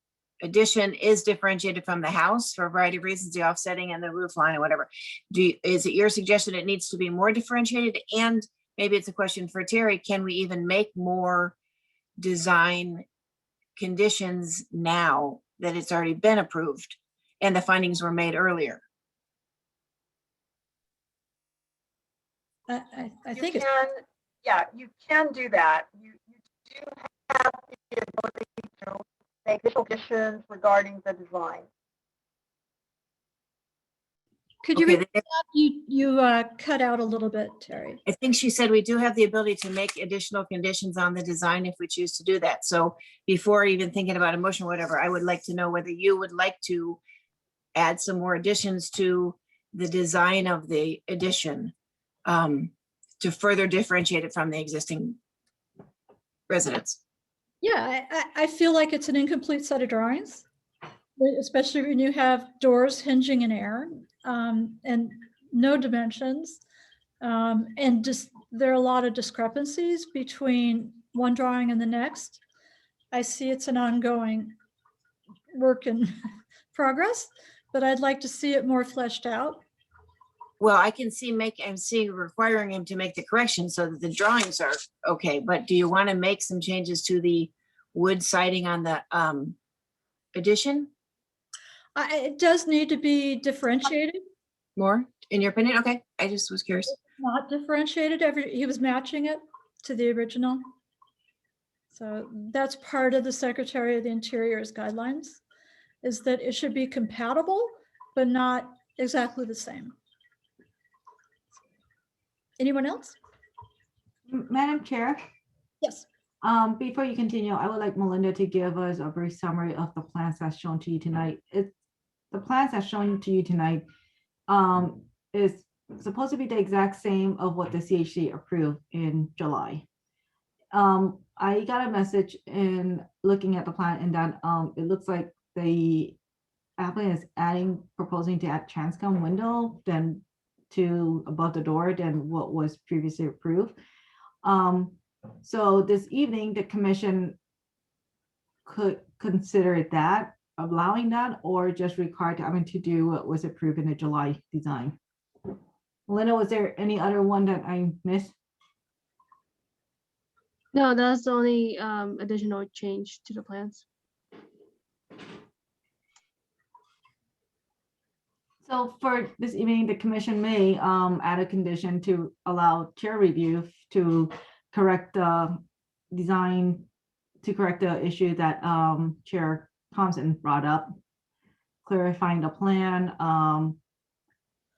addition is differentiated from the house for a variety of reasons, the offsetting and the roof line or whatever. Is it your suggestion it needs to be more differentiated? And maybe it's a question for Terry, can we even make more design conditions now that it's already been approved and the findings were made earlier? I You think it's, can, yeah, you can do that. You do have the ability to make additional conditions regarding the design. could you, Okay, repeat that? You cut out a little bit, Terry. I think she said we do have the ability to make additional conditions on the design if we choose to do that. So before even thinking about a motion, or whatever, I would like to know whether you would like to add some more additions to the design of the addition to further differentiate it from the existing residence. Yeah, I feel like it's an incomplete set of drawings, especially when you have doors hinging in air and no dimensions. And just there are a lot of discrepancies between one drawing and the next. I see it's an ongoing work in progress, but I'd like to see it more fleshed out. Well, I can see requiring him to make the correction so that the drawings are okay, but do you want to make some changes to the wood siding on the addition? It does need to be differentiated. More, in your opinion? Okay, I just was curious. Not differentiated, he was matching it to the original. So that's part of the Secretary of the Interior's guidelines, is that it should be compatible, but not exactly the same. Anyone else? Madam Chair, Yes. before you continue, I would like Melinda to give us a brief summary of the plans that's shown to you tonight. The plans that's shown to you tonight is supposed to be the exact same of what the CHC approved in July. I got a message in looking at the plan and that it looks like the applicant is proposing to add transcom window then to above the door than what was previously approved. So this evening, the commission could consider that, allowing that, or just required to do what was approved in the July design. Melinda, was there any other one that I missed? No, that's the only additional change to the plans. So for this evening, the commission may add a condition to allow chair review to correct the design, to correct the issue that Chair Thompson brought up, clarifying the plan,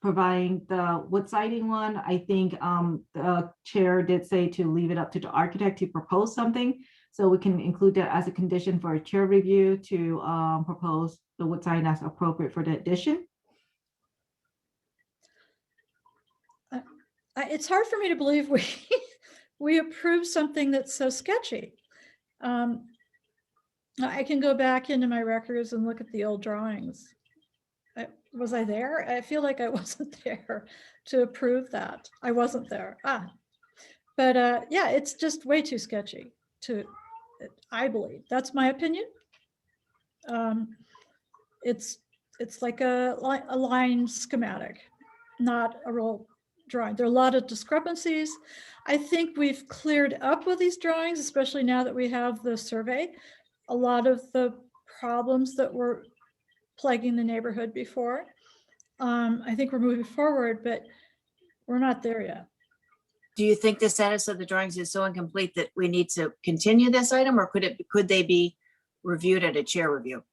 providing the wood siding one. I think the chair did say to leave it up to the architect to propose something. So we can include that as a condition for a chair review to propose the wood siding that's appropriate for the addition. It's hard for me to believe we approved something that's so sketchy. I can go back into my records and look at the old drawings. Was I there? I feel like I wasn't there to approve that. I wasn't there. But yeah, it's just way too sketchy I believe. That's my opinion. It's like a line schematic, not a real drawing. There are a lot of discrepancies. I think we've cleared up with these drawings, especially now that we have the survey. A lot of the problems that were plaguing the neighborhood before. I think we're moving forward, but we're not there yet. Do you think the status of the drawings is so incomplete that we need to continue this item, or could they be reviewed at a chair review?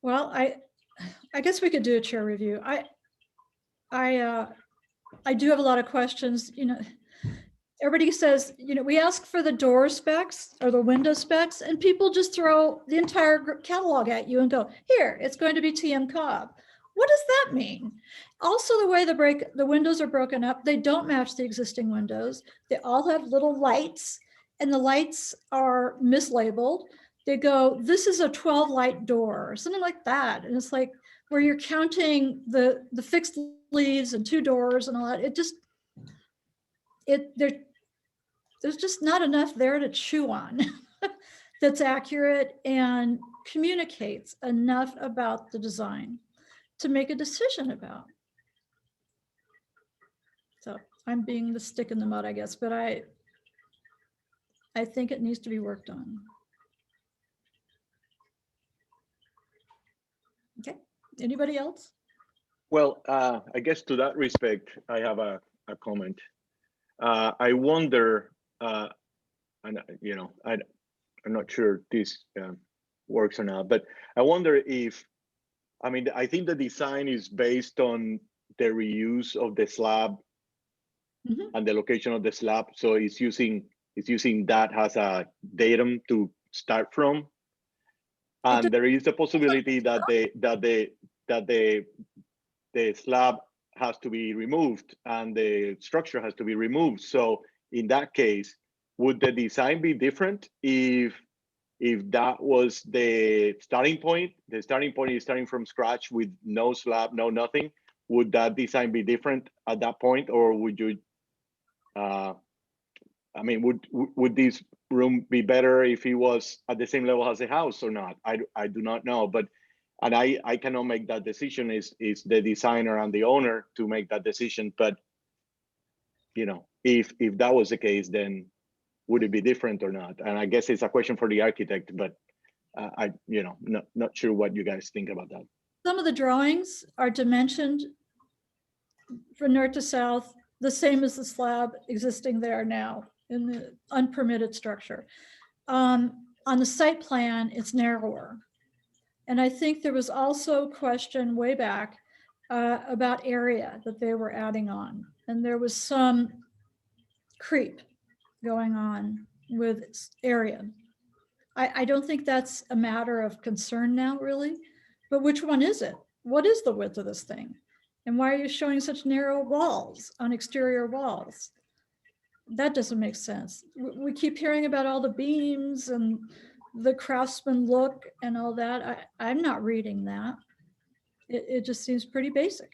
Well, I guess we could do a chair review. I do have a lot of questions. Everybody says, we ask for the door specs or the window specs, and people just throw the entire catalog at you and go, here, it's going to be TM Cobb. What does that mean? Also, the way the windows are broken up, they don't match the existing windows. They all have little lights, and the lights are mislabeled. They go, this is a 12 light door or something like that. And it's like where you're counting the fixed leaves and 2 doors and all that. There's just not enough there to chew on that's accurate and communicates enough about the design to make a decision about. So I'm being the stick in the mud, I guess, but I think it needs to be worked on. Okay, anybody else? Well, I guess to that respect, I have a comment. I wonder, and I'm not sure this works or not, but I wonder if, I mean, I think the design is based on the reuse of the slab and the location of the slab. So it's using that as a datum to start from. And there is a possibility that the slab has to be removed and the structure has to be removed. So in that case, would the design be different if that was the starting point? The starting point is starting from scratch with no slab, no nothing. Would that design be different at that point, or would you? I mean, would this room be better if it was at the same level as the house or not? I do not know, but. And I cannot make that decision. Is the designer and the owner to make that decision. But if that was the case, then would it be different or not? And I guess it's a question for the architect. But not sure what you guys think about that. Some of the drawings are dimensioned from north to south, the same as the slab existing there now in the unpermitted structure. On the site plan, it's narrower. And I think there was also a question way back about area that they were adding on. And there was some creep going on with area. I don't think that's a matter of concern now, really. But which one is it? What is the width of this thing? And why are you showing such narrow walls on exterior walls? That doesn't make sense. We keep hearing about all the beams and the craftsman look and all that. I'm not reading that. It just seems pretty basic.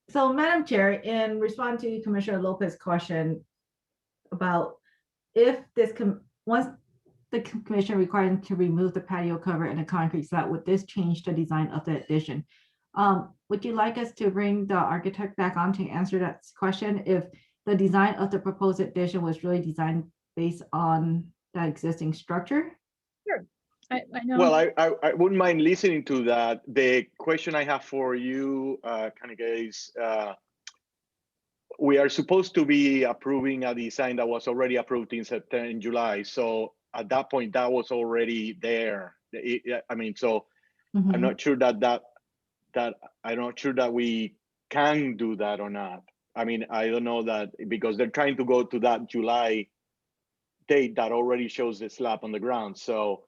So Madam Chair, in response to Commissioner Lopez's question about if once the commission required to remove the patio cover and the concrete slab, would this change the design of the addition? Would you like us to bring the architect back on to answer that question? If the design of the proposed addition was really designed based on that existing structure? Sure. I know. Well, I wouldn't mind listening to that. The question I have for you, Kanika, is we are supposed to be approving a design that was already approved in July. So at that point, that was already there. I mean, so I'm not sure that I'm not sure that we can do that or not. I mean, I don't know that because they're trying to go to that July date that already shows the slab on the ground. So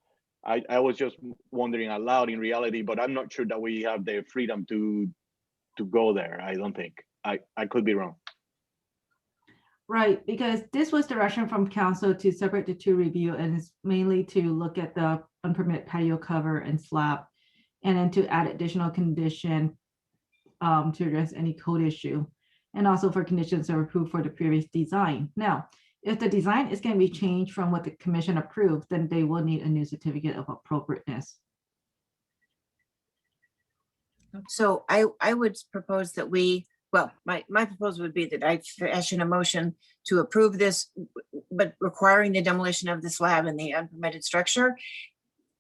I was just wondering aloud in reality, but I'm not sure that we have the freedom to go there. I don't think. I could be wrong. Right, because this was direction from council to separate the two review, and it's mainly to look at the unpermitted patio cover and slab, and then to add additional condition to address any code issue, and also for conditions that were approved for the previous design. Now, if the design is going to be changed from what the commission approved, then they will need a new certificate of appropriateness. So I would propose that my proposal would be that I fashion a motion to approve this, but requiring the demolition of the slab and the unpermitted structure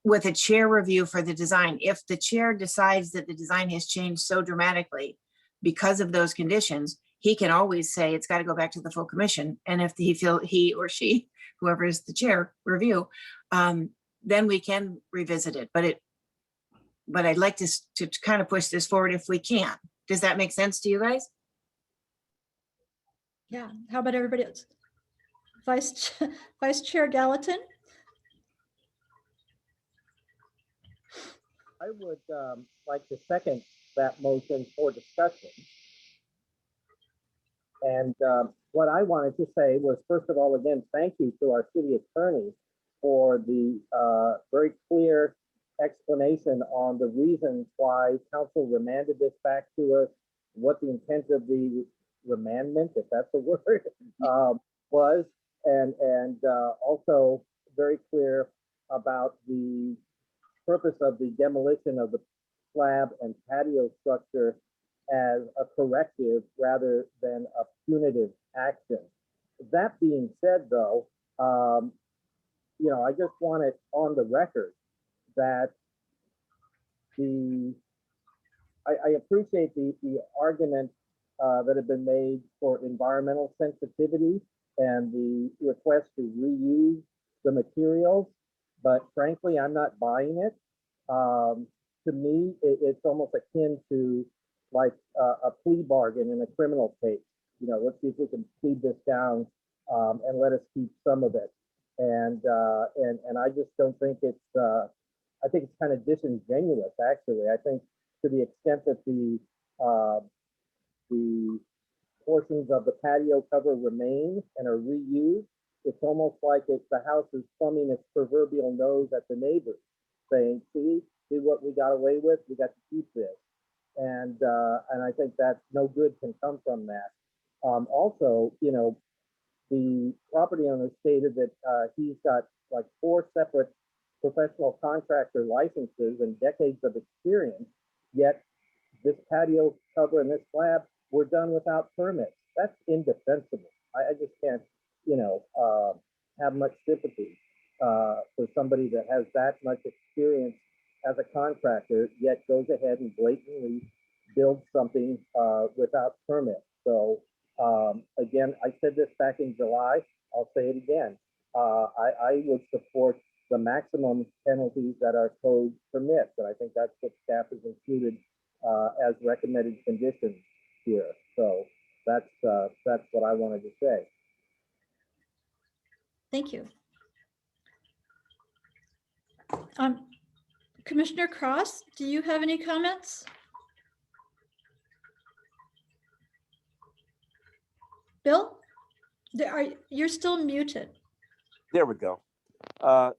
with a chair review for the design. If the chair decides that the design has changed so dramatically because of those conditions, he can always say it's got to go back to the full commission. And if he or she, whoever is the chair, review, then we can revisit it. But I'd like to kind of push this forward if we can. Does that make sense to you guys? Yeah. How about everybody else? Vice Chair Gallatin? I would like to second that motion for discussion. And what I wanted to say was, first of all, again, thank you to our city attorney for the very clear explanation on the reasons why council remanded this back to us, what the intent of the remandment, if that's a word, was, and also very clear about the purpose of the demolition of the slab and patio structure as a corrective rather than a punitive action. That being said, though, I just want it on the record that I appreciate the argument that have been made for environmental sensitivity and the request to reuse the materials, but frankly, I'm not buying it. To me, it's almost akin to like a plea bargain in a criminal case. Let's see if we can plead this down and let us keep some of it. And I just don't think it's. I think it's kind of disingenuous, actually. I think to the extent that the portions of the patio cover remain and are reused, it's almost like the house is thumbing its proverbial nose at the neighbors, saying, see what we got away with, we got to keep this. And I think that no good can come from that. Also, the property owner stated that he's got like 4 separate professional contractor licenses and decades of experience, yet this patio cover and this slab were done without permits. That's indefensible. I just can't, have much sympathy for somebody that has that much experience as a contractor, yet goes ahead and blatantly builds something without permit. So again, I said this back in July, I'll say it again. I would support the maximum penalties that our code permits, and I think that's what staff has included as recommended conditions here. So that's what I wanted to say. Thank you. Commissioner Cross, do you have any comments? Bill, you're still muted. There we go.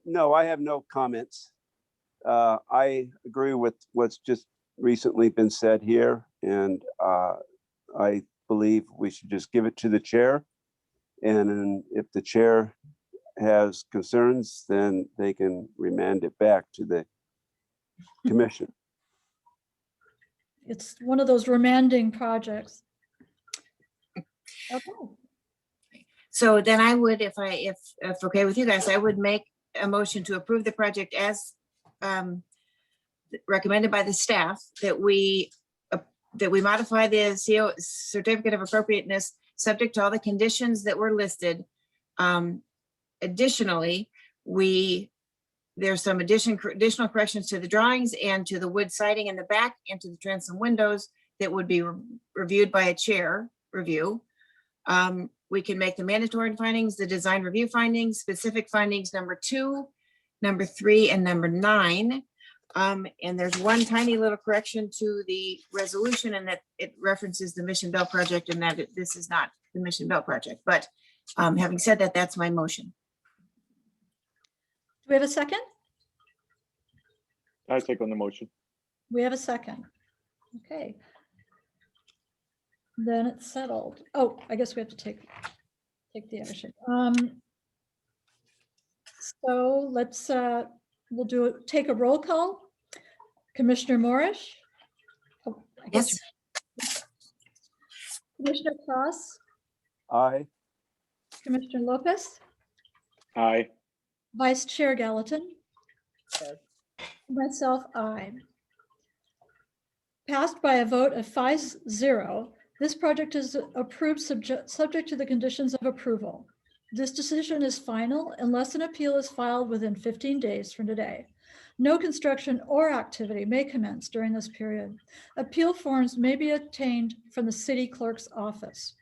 No, I have no comments. I agree with what's just recently been said here, and I believe we should just give it to the chair. And if the chair has concerns, then they can remand it back to the commission. It's one of those remanding projects. Okay. So then I would, if okay with you guys, I would make a motion to approve the project as recommended by the staff, that we modify the CO certificate of appropriateness subject to all the conditions that were listed. Additionally, there's some additional corrections to the drawings and to the wood siding in the back and to the transom windows that would be reviewed by a chair review. We can make the mandatory findings, the design review findings, specific findings number 2, number 3, and number 9. And there's one tiny little correction to the resolution, and that it references the Mission Bell project, and that this is not the Mission Bell project. But having said that, that's my motion. Do we have a second? I take on the motion. We have a second. Okay. Then it's settled. Oh, I guess we have to take the action. So let's take a roll call. Commissioner Morris? Oh, yes. Commissioner Cross? Aye. Commissioner Lopez? Aye. Vice Chair Gallatin? Aye. Myself, aye. Passed by a vote of 5-0, this project is approved subject to the conditions of approval. This decision is final unless an appeal is filed within 15 days from today. No construction or activity may commence during this period. Appeal forms may be obtained from the city clerk's office.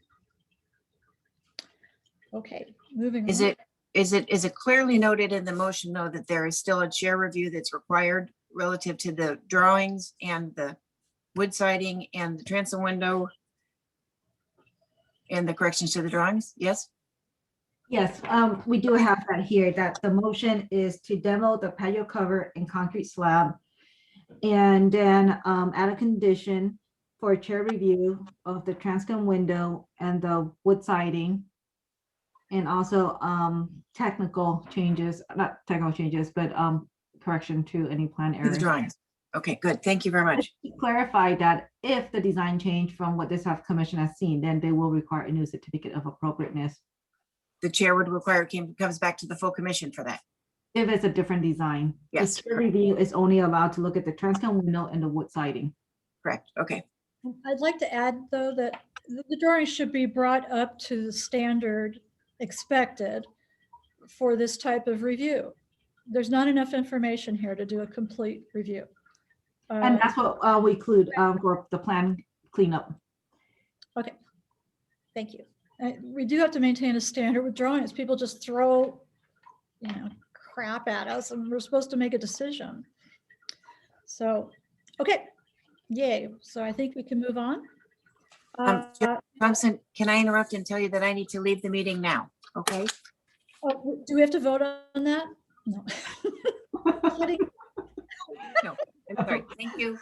Okay, moving on. Is it clearly noted in the motion, though, that there is still a chair review that's required relative to the drawings and the wood siding and the transom window and the corrections to the drawings? Yes? Yes, we do have that here, that the motion is to demo the patio cover and concrete slab. And then add a condition for a chair review of the transom window and the wood siding. and also technical changes, not technical changes, but correction to any plan To the errors. drawings. Okay, good. Thank you very much. Just to clarify that if the design changed from what this commission has seen, then they will require a new certificate of appropriateness The chair would require comes back to the full commission for that. if it's a different design. Yes, The peer review is only allowed to look at the transcon window and the wood siding. Correct. Okay. I'd like to add, though, that the drawing should be brought up to the standard expected for this type of review. There's not enough information here to do a complete review. And that's what we include for the plan cleanup. Okay, thank you. We do have to maintain a standard with drawings. People just throw, crap at us, and we're supposed to make a decision. So, okay, yay. So I think we can move on. Chair Thompson, can I interrupt and tell you that I need to leave the meeting now? Okay. Oh, do we have to vote on that? No. Kidding. No, I'm sorry. Thank you.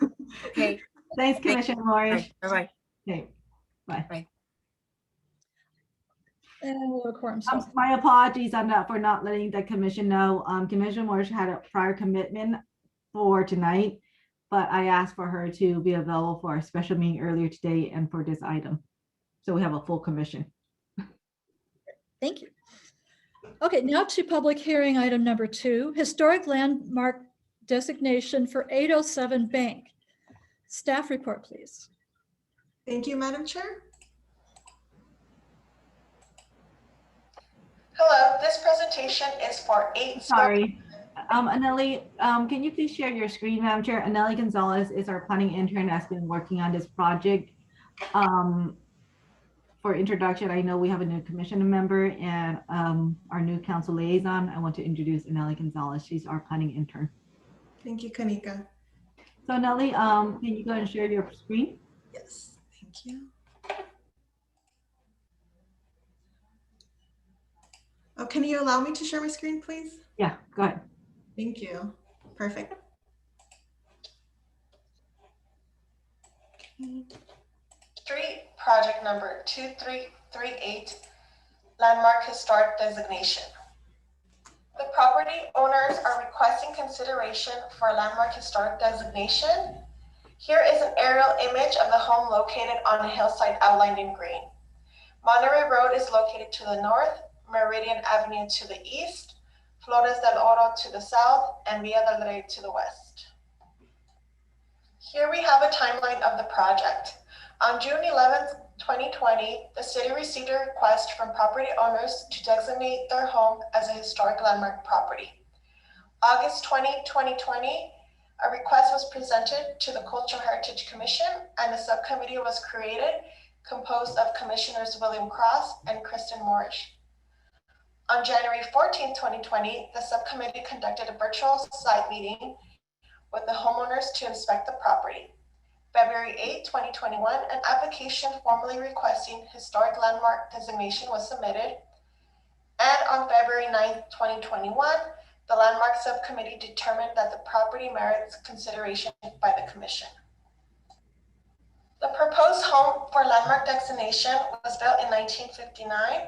Okay. Thanks, Commissioner Morris. Bye-bye. Okay, bye. Bye. And we'll have a quorum, so- My apologies on that for not letting the commission know. Commissioner Morris had a prior commitment for tonight, but I asked for her to be available for a special meeting earlier today and for this item. So we have a full commission. Thank you. Okay, now to public hearing item number 2, historic landmark designation for 807 Bank. Staff report, please. Thank you, Madam Chair. Hello, this presentation is for 8. Sorry. Anelli, can you please share your screen, Madam Chair? Anelli Gonzalez is our planning intern that's been working on this project. For introduction, I know we have a new commission member and our new council liaison. I want to introduce Anelli Gonzalez. She's our planning intern. Thank you, Kanika. So Anelli, can you go and share your screen? Yes, thank you. Oh, can you allow me to share my screen, please? Yeah, go ahead. Thank you. Perfect. Okay. Street project number 2338, landmark historic designation. The property owners are requesting consideration for landmark historic designation. Here is an aerial image of the home located on a hillside outlined in green. Monterey Road is located to the north, Meridian Avenue to the east, Flores del Oro to the south, and Villa del Rey to the west. Here we have a timeline of the project. On June 11th, 2020, the city received a request from property owners to designate their home as a historic landmark property. August 20, 2020, a request was presented to the Cultural Heritage Commission and a subcommittee was created composed of Commissioners William Cross and Kristen Morris. On January 14, 2020, the subcommittee conducted a virtual site meeting with the homeowners to inspect the property. February 8, 2021, an application formally requesting historic landmark designation was submitted. And on February 9, 2021, the landmark subcommittee determined that the property merits consideration by the commission. The proposed home for landmark designation was built in 1959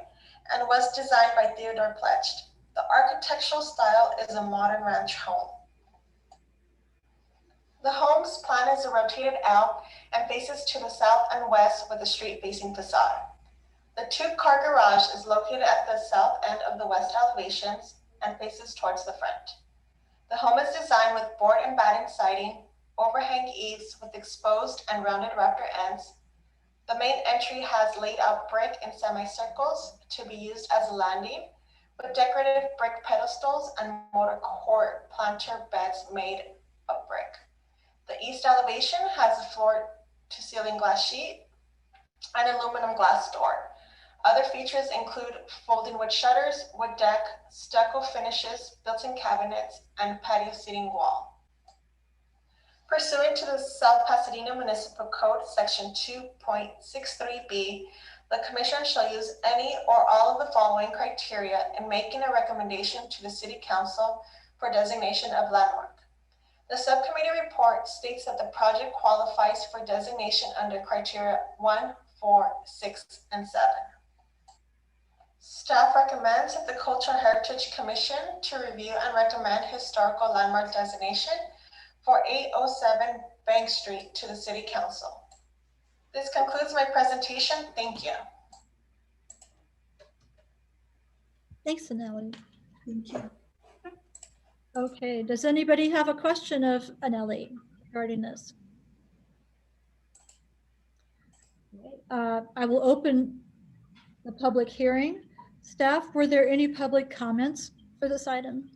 and was designed by Theodore Pletched. The architectural style is a modern ranch home. The home's plan is a rotated L and faces to the south and west with a street-facing facade. The two-car garage is located at the south end of the west elevations and faces towards the front. The home is designed with board and batten siding, overhang eaves with exposed and rounded rafter ends. The main entry has laid out brick in semicircles to be used as a landing, with decorative brick pedestals and mortar court planter beds made of brick. The east elevation has a floor-to-ceiling glass sheet and aluminum glass door. Other features include folding wood shutters, wood deck, stucco finishes, built-in cabinets, and patio seating wall. Pursuant to the South Pasadena Municipal Code, Section 2.63B, the Commission shall use any or all of the following criteria in making a recommendation to the City Council for designation of landmark. The subcommittee report states that the project qualifies for designation under criteria 1, 4, 6, and 7. Staff recommends that the Cultural Heritage Commission to review and recommend historical landmark designation for 807 Bank Street to the City Council. This concludes my presentation. Thank you. Thanks, Anelli. Thank you. Okay, does anybody have a question of Anelli regarding this? I will open the public hearing. Staff, were there any public comments for this item?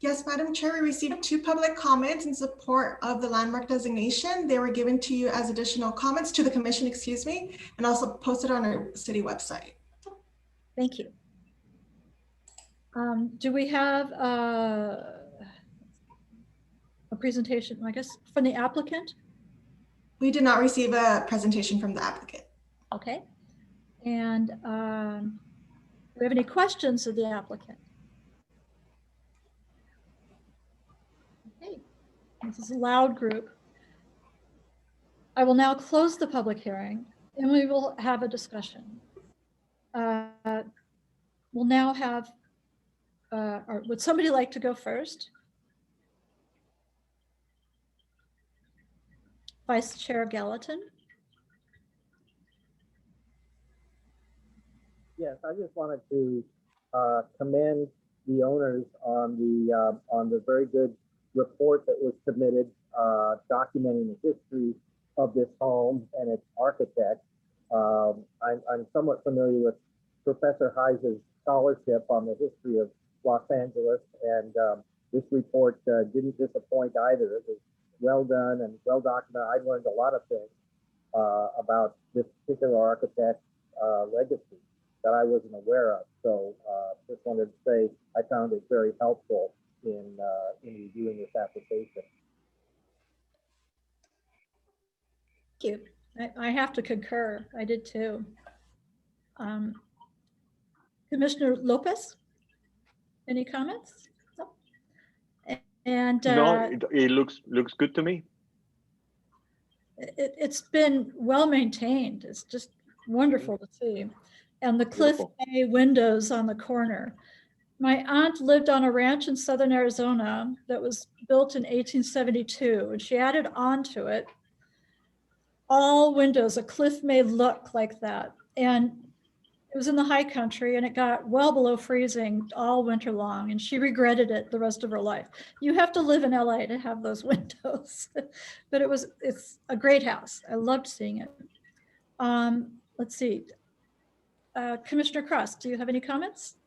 Yes, Madam Chair, we received 2 public comments in support of the landmark designation. They were given to you as additional comments to the commission, excuse me, and also posted on our city website. Thank you. Do we have a presentation, I guess, from the applicant? We did not receive a presentation from the applicant. Okay. And do we have any questions of the applicant? Okay, this is a loud group. I will now close the public hearing and we will have a discussion. We'll now have, or would somebody like to go first? Vice Chair Gallatin. Yes, I just wanted to commend the owners on the very good report that was submitted documenting the history of this home and its architect. I'm somewhat familiar with Professor Heise's scholarship on the history of Los Angeles, and this report didn't disappoint either. It was well done and well documented. I learned a lot of things about this particular architect's legacy that I wasn't aware of. So just wanted to say I found it very helpful in reviewing this application. Thank you. I have to concur. I did too. Commissioner Lopez, any comments? No. And no, it looks good to me. It's been well maintained. It's just wonderful to see. And the cliff bay windows on the corner. My aunt lived on a ranch in southern Arizona that was built in 1872, and she added on to it all windows, a cliff may look like that. And it was in the high country and it got well below freezing all winter long, and she regretted it the rest of her life. You have to live in LA to have those windows. But it's a great house. I loved seeing it. Let's see. Commissioner Cross, do you have any comments?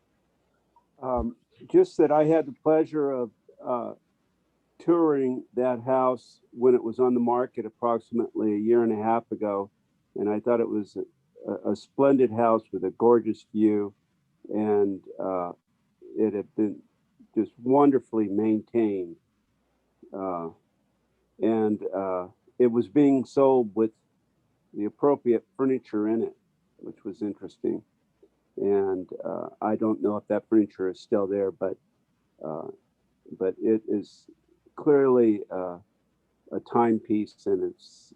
Just that I had the pleasure of touring that house when it was on the market approximately 1.5 years ago. And I thought it was a splendid house with a gorgeous view. And it had been just wonderfully maintained. And it was being sold with the appropriate furniture in it, which was interesting. And I don't know if that furniture is still there, but it is clearly a timepiece, and it's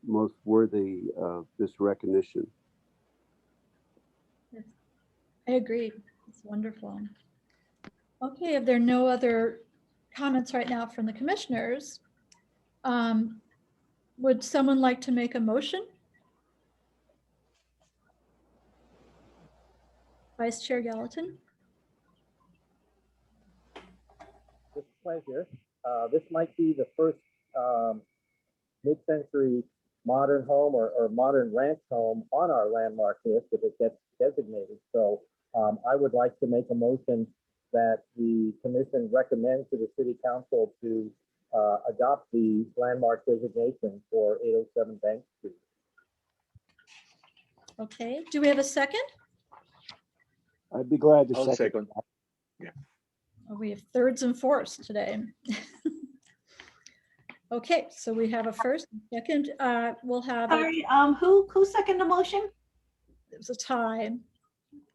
most worthy of this recognition. I agree. It's wonderful. Okay, if there are no other comments right now from the commissioners, would someone like to make a motion? Vice Chair Gallatin. With pleasure. This might be the first mid-century modern home or modern ranch home on our landmark list if it gets designated. So I would like to make a motion that the commission recommends to the city council to adopt the landmark designation for 807 Bank Street. Okay, do we have a second? I'd be glad to I'll second. second. Yeah. Oh, we have thirds and fourths today. Okay, so we have a first and second. We'll have Sorry, who seconded the motion? it was a tie.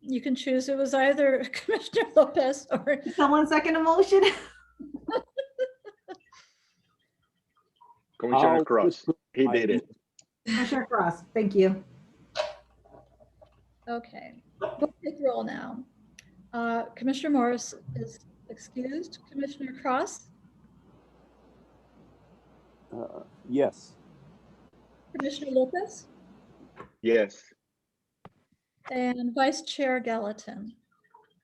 You can choose. It was either Commissioner Lopez or Did someone second the motion? Commissioner Cross, he did it. Commissioner Cross, thank you. okay. We'll take roll now. Commissioner Morris is excused. Commissioner Cross, Yes. Commissioner Lucas, Yes. and Vice Chair Gallatin.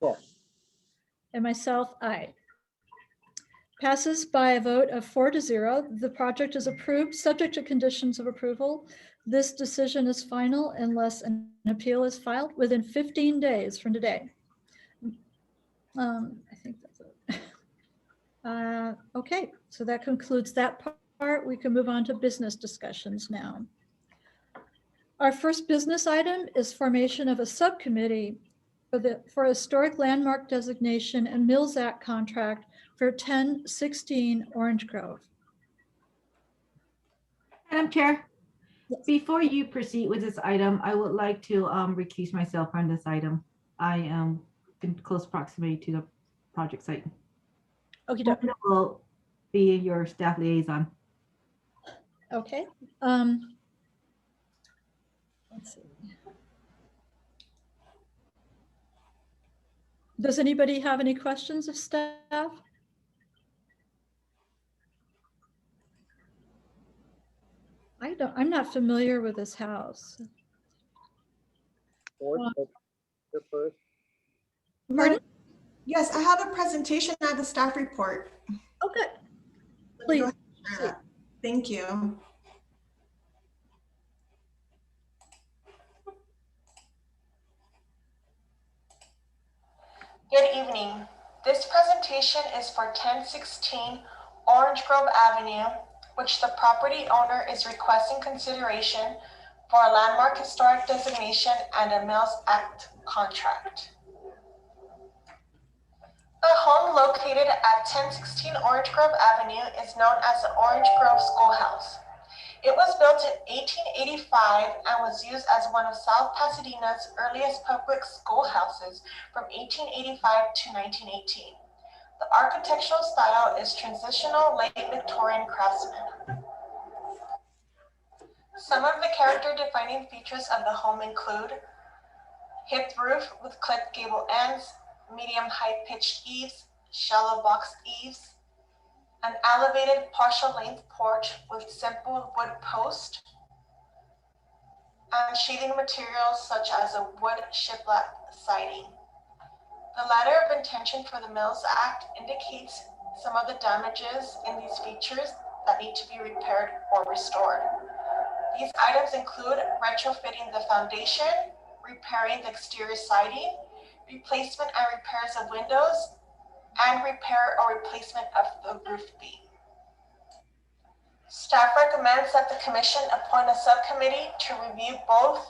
Yes. And myself, aye. Passes by a vote of 4-0. The project is approved, subject to conditions of approval. This decision is final unless an appeal is filed within 15 days from today. I think that's it. Okay, so that concludes that part. We can move on to business discussions now. Our first business item is formation of a subcommittee for historic landmark designation and Mills Act contract for 1016 Orange Grove. Madam Chair, Yes. before you proceed with this item, I would like to recuse myself from this item. I am in close proximity to the project site. Okay, Linda will be your staff liaison. okay. Let's see. Does anybody have any questions of staff? I'm not familiar with this house. You're first. Pardon? Yes, I have a presentation at the staff report. Okay, Let me go please. ahead and share that. Thank you. Good evening. This presentation is for 1016 Orange Grove Avenue, which the property owner is requesting consideration for a landmark historic designation and a Mills Act contract. The home located at 1016 Orange Grove Avenue is known as the Orange Grove Schoolhouse. It was built in 1885 and was used as one of South Pasadena's earliest public schoolhouses from 1885 to 1918. The architectural style is transitional late Victorian craftsman. Some of the character-defining features of the home include hipped roof with clipped gable ends, medium high-pitched eaves, shallow boxed eaves, an elevated partial length porch with simple wood post, and sheathing materials such as a wood shiplap siding. The letter of intention for the Mills Act indicates some of the damages in these features that need to be repaired or restored. These items include retrofitting the foundation, repairing the exterior siding, replacement and repairs of windows, and repair or replacement of the roof beam. Staff recommends that the Commission appoint a subcommittee to review both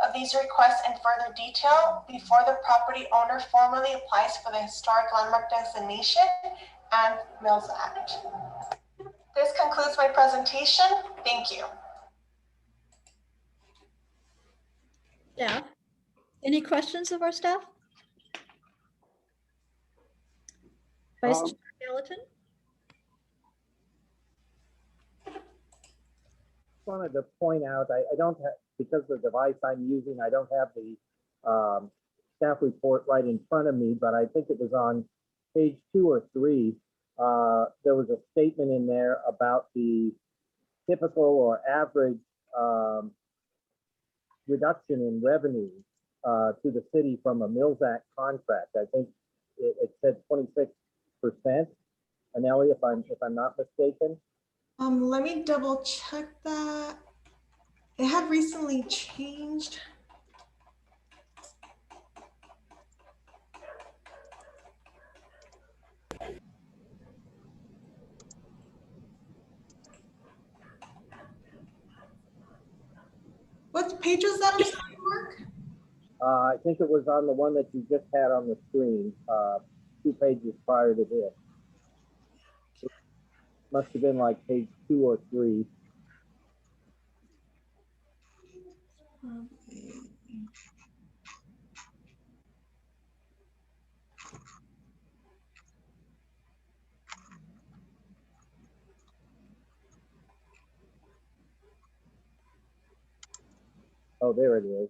of these requests in further detail before the property owner formally applies for the Historic Landmark Designation and Mills Act. This concludes my presentation. Thank you. Staff, any questions of our staff? Vice Chair Gallatin? Wanted to point out, I don't have, because the device I'm using, I don't have the staff report right in front of me, but I think it was on page 2 or 3. There was a statement in there about the typical or average reduction in revenue to the city from a Mills Act contract. I think it said 26%. Anelli, if I'm not mistaken. Let me double check that. It had recently changed. What page was that? I'm sorry, Mark? I think it was on the one that you just had on the screen, 2 pages prior to this. It must have been like page 2 or 3. Oh, there it is.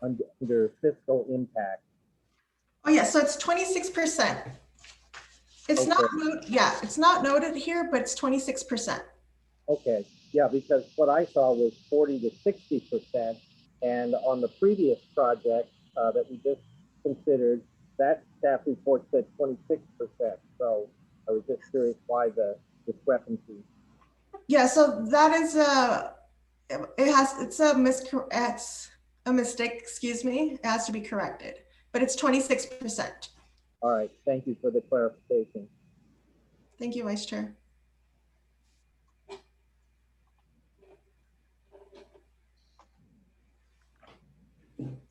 under fiscal impact. Oh, yeah, so it's 26%. It's not, Okay. yeah, it's not noted here, but it's 26%. Okay, yeah, because what I saw was 40 to 60%. And on the previous project that we just considered, that staff report said 26%. So I was just curious why the discrepancy. Yeah, so that is it's a mistake, excuse me. It has to be corrected, but it's 26%. All right, thank you for the clarification. Thank you, Vice Chair.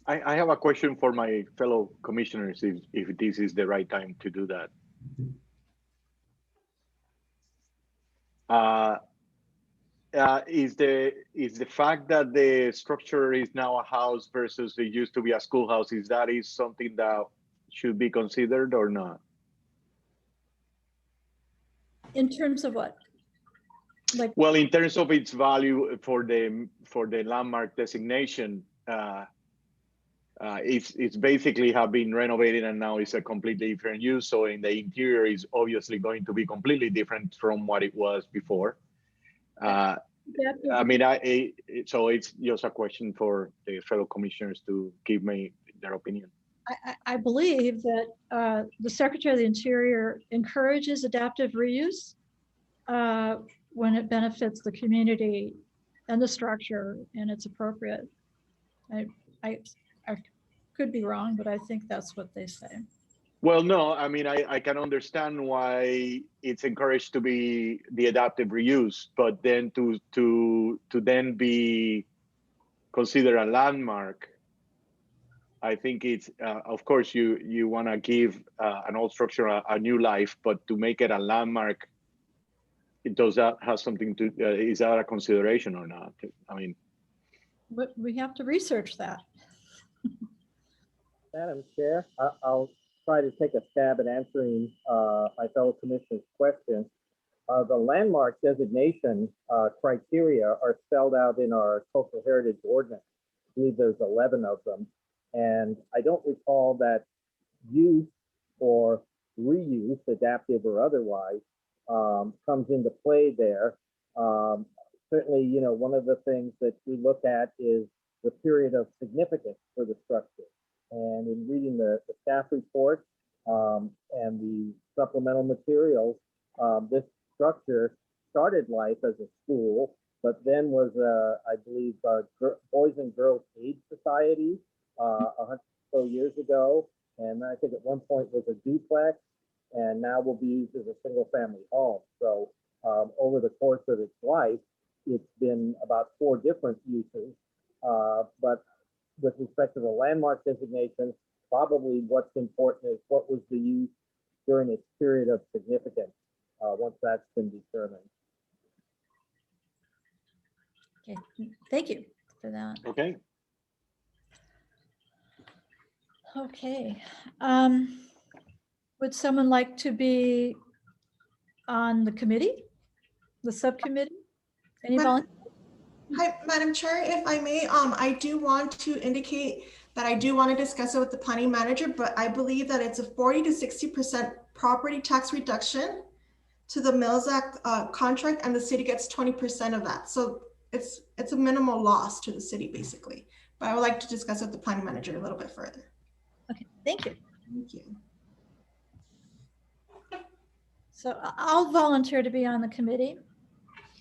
I have a question for my fellow commissioners, if this is the right time to do that. Is the fact that the structure is now a house versus it used to be a schoolhouse, is something that should be considered or not? In terms of what? Like, well, in terms of its value for the landmark designation, it's basically have been renovated and now it's a completely different use. So in the interior is obviously going to be completely different from what it was before. I mean, so it's just a question for the fellow commissioners to give me their opinion. I believe that the Secretary of the Interior encourages adaptive reuse when it benefits the community and the structure and it's appropriate. I could be wrong, but I think that's what they say. Well, no, I mean, I can understand why it's encouraged to be the adaptive reuse, but then to then be considered a landmark, I think it's, of course, you want to give an old structure a new life, but to make it a landmark, does that have something to, is that a consideration or not? I mean. But we have to research that. Madam Chair, I'll try to take a stab at answering my fellow commissioners' question. The landmark designation criteria are spelled out in our cultural heritage ordinance. I believe there's 11 of them. And I don't recall that use or reuse, adaptive or otherwise, comes into play there. Certainly, you know, one of the things that we look at is the period of significance for the structure. And in reading the staff report and the supplemental materials, this structure started life as a school, but then was, I believe, Boys and Girls Aid Society 100 or so years ago. And I think at one point was a duplex, and now will be used as a single family home. So over the course of its life, it's been about 4 different uses. But with respect to the landmark designation, probably what's important is what was the use during its period of significance once that's been determined. Okay, thank you for that. Okay. Okay. Would someone like to be on the committee, the subcommittee? Any volunteers? Hi, Madam Chair, if I may, I do want to indicate that I do want to discuss it with the planning manager, but I believe that it's a 40 to 60% property tax reduction to the Mills Act contract, and the city gets 20% of that. So it's a minimal loss to the city, basically. But I would like to discuss it with the planning manager a little bit further. Okay, thank you. Thank you. So I'll volunteer to be on the committee.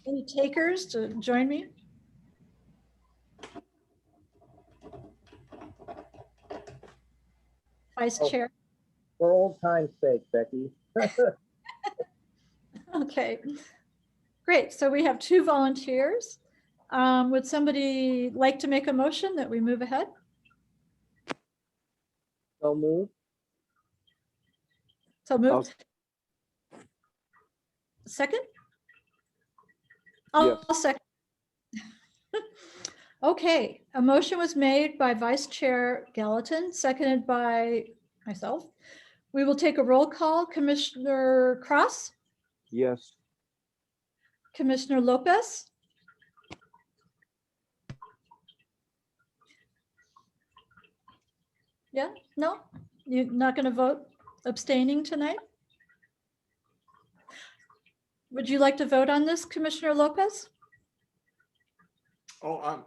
Any takers to join me? Vice Chair. For old time's sake, Becky. Okay, great. So we have 2 volunteers. Would somebody like to make a motion that we move ahead? So moved. So moved. Second? I'll second. Okay, a motion was made by Vice Chair Gallatin, seconded by myself. We will take a roll call. Commissioner Cross? Yes. Commissioner Lopez? Yeah, no, you're not going to vote abstaining tonight? Would you like to vote on this, Commissioner Lopez? Oh,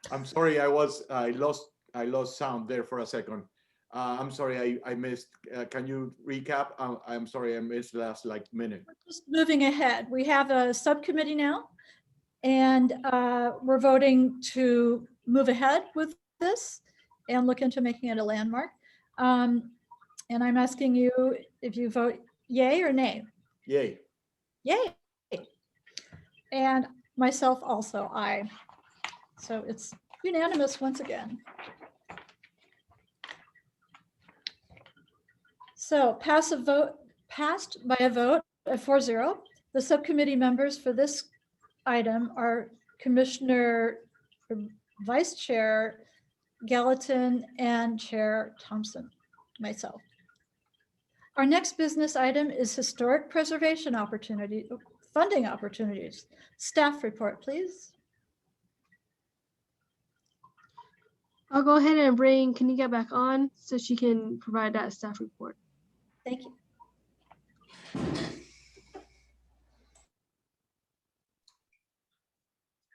I'm sorry. I lost sound there for a second. I'm sorry. I missed. Can you recap? I'm sorry. I missed the last minute. Just moving ahead, we have a subcommittee now, and we're voting to move ahead with this and look into making it a landmark. And I'm asking you if you vote yay or nay. Yay. Yay. And myself also, aye. So it's unanimous once again. So passed by a vote of 4-0. The subcommittee members for this item are Commissioner Vice Chair Gallatin and Chair Thompson, myself. Our next business item is historic preservation funding opportunities. Staff report, please. I'll go ahead and bring Kanika back on so she can provide that staff report. Thank you.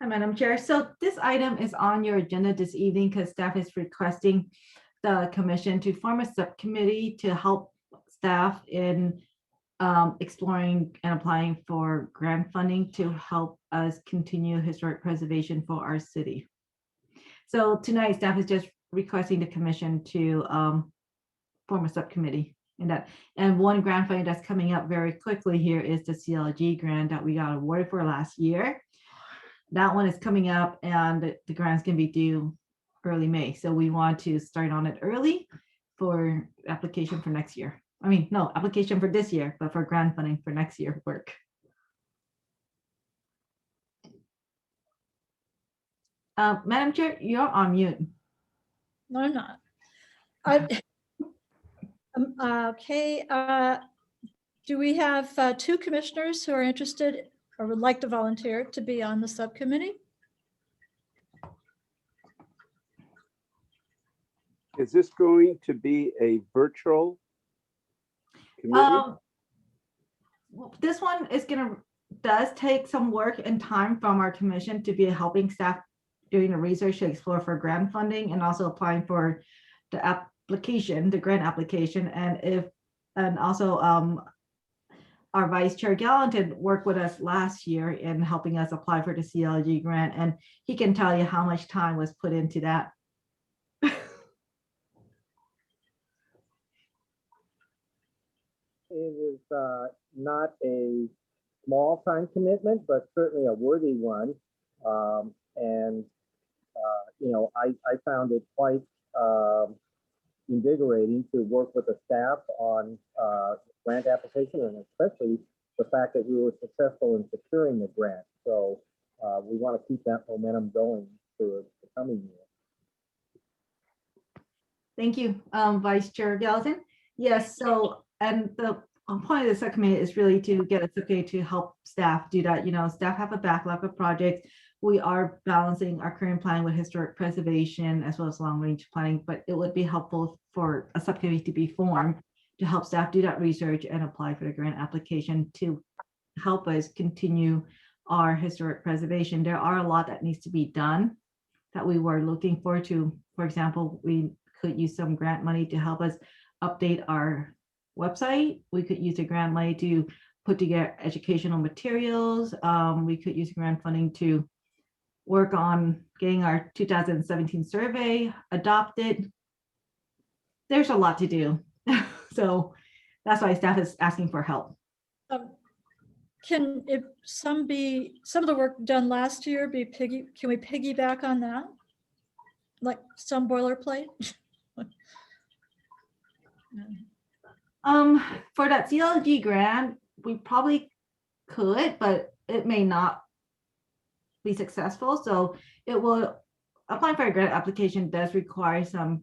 Hi, Madam Chair. So this item is on your agenda this evening because staff is requesting the commission to form a subcommittee to help staff in exploring and applying for grant funding to help us continue historic preservation for our city. So tonight, staff is just requesting the commission to form a subcommittee in that. And one grant funding that's coming up very quickly here is the CLG grant that we got awarded for last year. That one is coming up and the grant's gonna be due early May. So we want to start on it early for application for next year. I mean, no, application for this year, but for grant funding for next year work. Madam Chair, you're on mute. No, I'm not. Okay. Do we have two commissioners who are interested or would like to volunteer to be on the subcommittee? Is this going to be a virtual committee? This one is does take some work and time from our commission to be helping staff doing the research to explore for grant funding and also applying for the application, the grant application. And also our Vice Chair Gallatin worked with us last year in helping us apply for the CLG grant, and he can tell you how much time was put into that. It is not a small time commitment, but certainly a worthy one. You know, I found it quite invigorating to work with the staff on grant application, and especially the fact that we were successful in securing the grant. So we want to keep that momentum going for the coming year. Thank you, Vice Chair Gallatin. Yes, so, and the point of the subcommittee is really to get us okay to help staff do that. You know, staff have a backlog of projects. We are balancing our current plan with historic preservation as well as long range planning, but it would be helpful for a subcommittee to be formed to help staff do that research and apply for the grant application to help us continue our historic preservation. There are a lot that needs to be done that we were looking forward to. For example, we could use some grant money to help us update our website. We could use the grant money to put together educational materials. We could use grant funding to work on getting our 2017 survey adopted. There's a lot to do. So that's why staff is asking for help. Can some of the work done last year can we piggyback on that? Like some boilerplate? For that CLG grant, we probably could, but it may not be successful. So it will, applying for a grant application does require some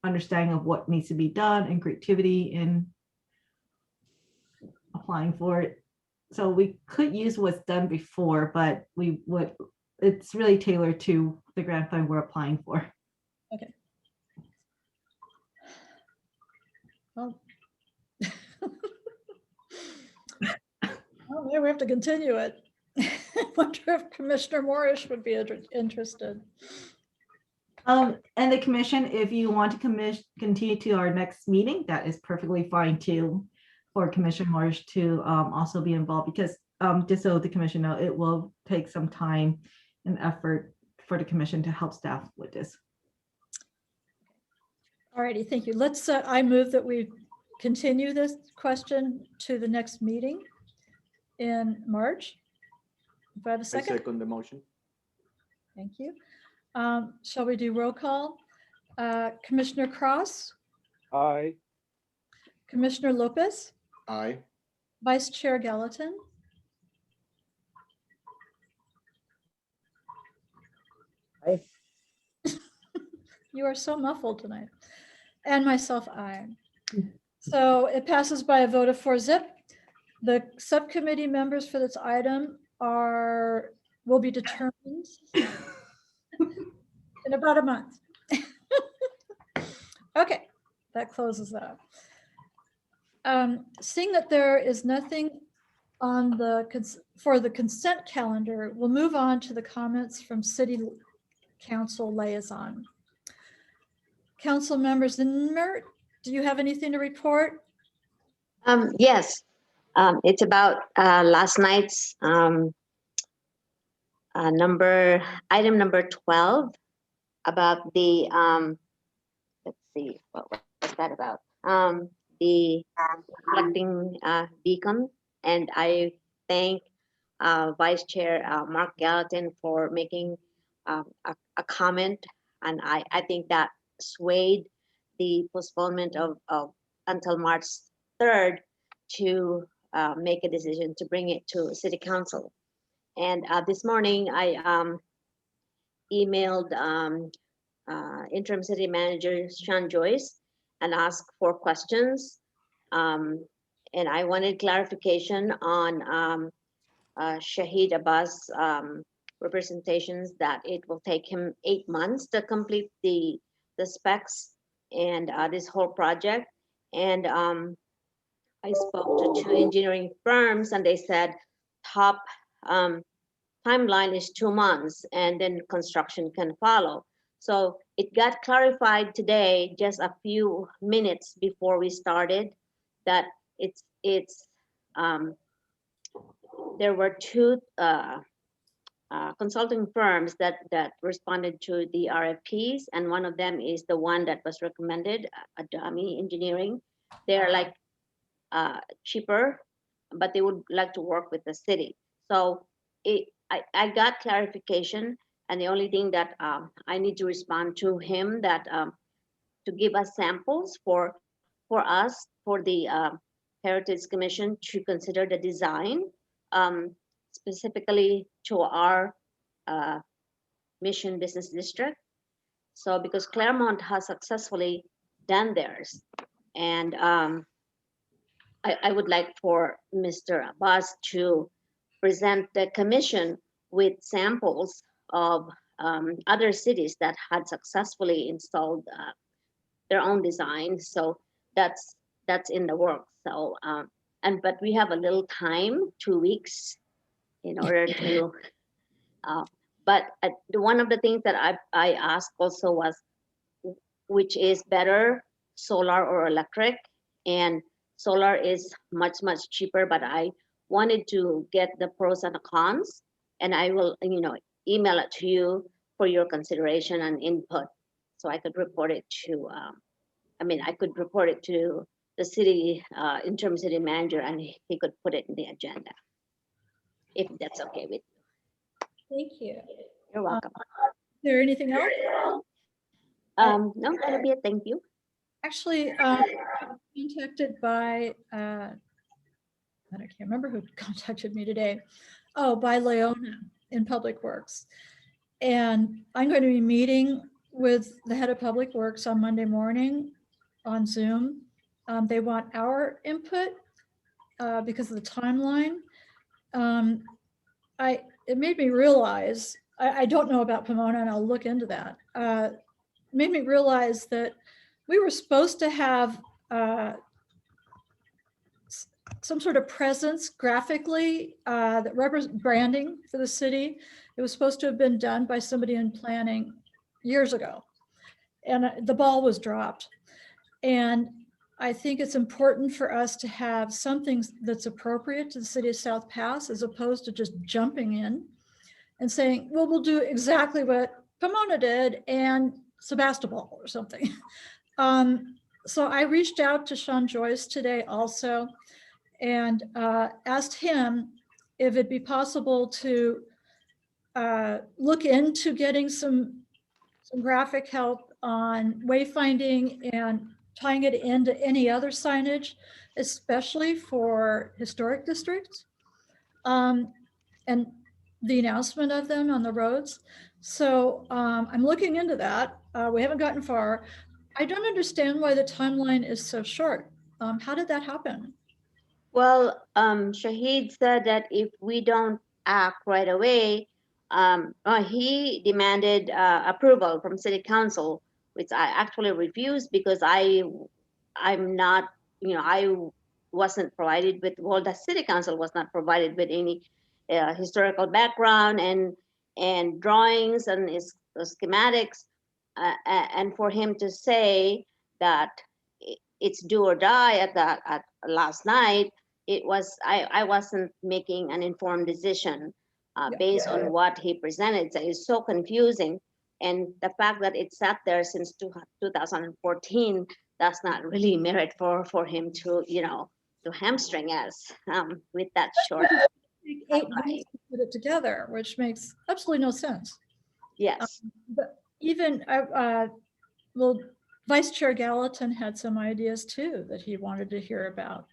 understanding of what needs to be done and creativity in applying for it. So we could use what's done before, but it's really tailored to the grant fund we're applying for. Okay. Oh. Well, maybe we have to continue it. I wonder if Commissioner Morris would be interested. And the commission, if you want to continue to our next meeting, that is perfectly fine too, for Commissioner Morris to also be involved, because just so the commission know, it will take some time and effort for the commission to help staff with this. All righty, thank you. Let's, I move that we continue this question to the next meeting in March. If I have a I second, second the motion. thank you. Shall we do roll call? Commissioner Cross, Aye. Commissioner Lopez, Aye. Vice Chair Gallatin, Aye. you are so muffled tonight, and myself, aye. So it passes by a vote of 4-0. The subcommittee members for this item will be determined in about a month. Okay, that closes that. Seeing that there is nothing on for the consent calendar, we'll move on to the comments from City Council Liaison. Council members, do you have anything to report? Yes, it's about last night's item number 12 about the, let's see, what was that about? The reflecting beacon. And I thank Vice Chair Mark Gallatin for making a comment. And I think that swayed the postponement of until March 3rd to make a decision to bring it to City Council. And this morning I emailed Interim City Manager Sean Joyce and asked 4 questions. And I wanted clarification on Shahid Abbas' representations that it will take him 8 months to complete the specs and this whole project. And I spoke to 2 engineering firms and they said top timeline is 2 months and then construction can follow. So it got clarified today, just a few minutes before we started, that there were 2 consulting firms that responded to the RFPs, and one of them is the one that was recommended, Adami Engineering. They're like cheaper, but they would like to work with the city. So I got clarification, and the only thing that I need to respond to him that to give us samples for us, for the Heritage Commission to consider the design, specifically to our Mission Business District. So because Claremont has successfully done theirs, and I would like for Mr. Abbas to present the commission with samples of other cities that had successfully installed their own design. So that's in the works. So but we have a little time, 2 weeks, in order to. But one of the things that I asked also was, which is better, solar or electric? And solar is much cheaper, but I wanted to get the pros and the cons, and I will email it to you for your consideration and input, so I could report it to I could report it to the city interim city manager, and he could put it in the agenda, if that's okay with you. Thank you. You're welcome. Is there anything else? No, that'll be it. Thank you. Actually, contacted by, I can't remember who contacted me today. Oh, by Leona in Public Works. And I'm going to be meeting with the head of Public Works on Monday morning on Zoom. They want our input because of the timeline. It made me realize, I don't know about Pomona, and I'll look into that. Made me realize that we were supposed to have some sort of presence graphically that represents branding for the city. It was supposed to have been done by somebody in planning years ago, and the ball was dropped. And I think it's important for us to have something that's appropriate to the city of South Pass, as opposed to just jumping in and saying, well, we'll do exactly what Pomona did and Sebastopol or something. So I reached out to Sean Joyce today also and asked him if it'd be possible to look into getting some graphic help on wayfinding and tying it into any other signage, especially for historic districts, and the announcement of them on the roads. So I'm looking into that. We haven't gotten far. I don't understand why the timeline is so short. How did that happen? Well, Shahid said that if we don't act right away, he demanded approval from City Council, which I actually refused because I'm not, I wasn't provided with, well, the City Council was not provided with any historical background and drawings and schematics, and for him to say that it's do or die at last night, it was I wasn't making an informed decision based on what he presented. So it's so confusing, and the fact that it sat there since 2014 does not really merit for him to to hamstring us with that short. 8 weeks to put it together, which makes absolutely no sense. Yes. But even well, Vice Chair Gallatin had some ideas too that he wanted to hear about.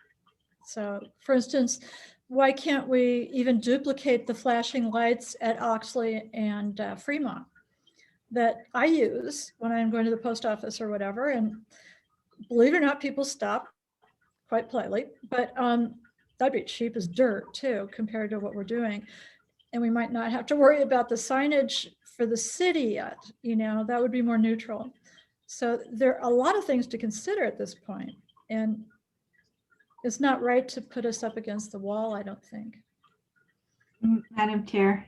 So, for instance, why can't we even duplicate the flashing lights at Oxley and Fremont that I use when I'm going to the post office or whatever? And believe it or not, people stop quite politely, but that'd be cheap as dirt too, compared to what we're doing. And we might not have to worry about the signage for the city yet, that would be more neutral. So there are a lot of things to consider at this point, and it's not right to put us up against the wall, I don't think. Madam Chair,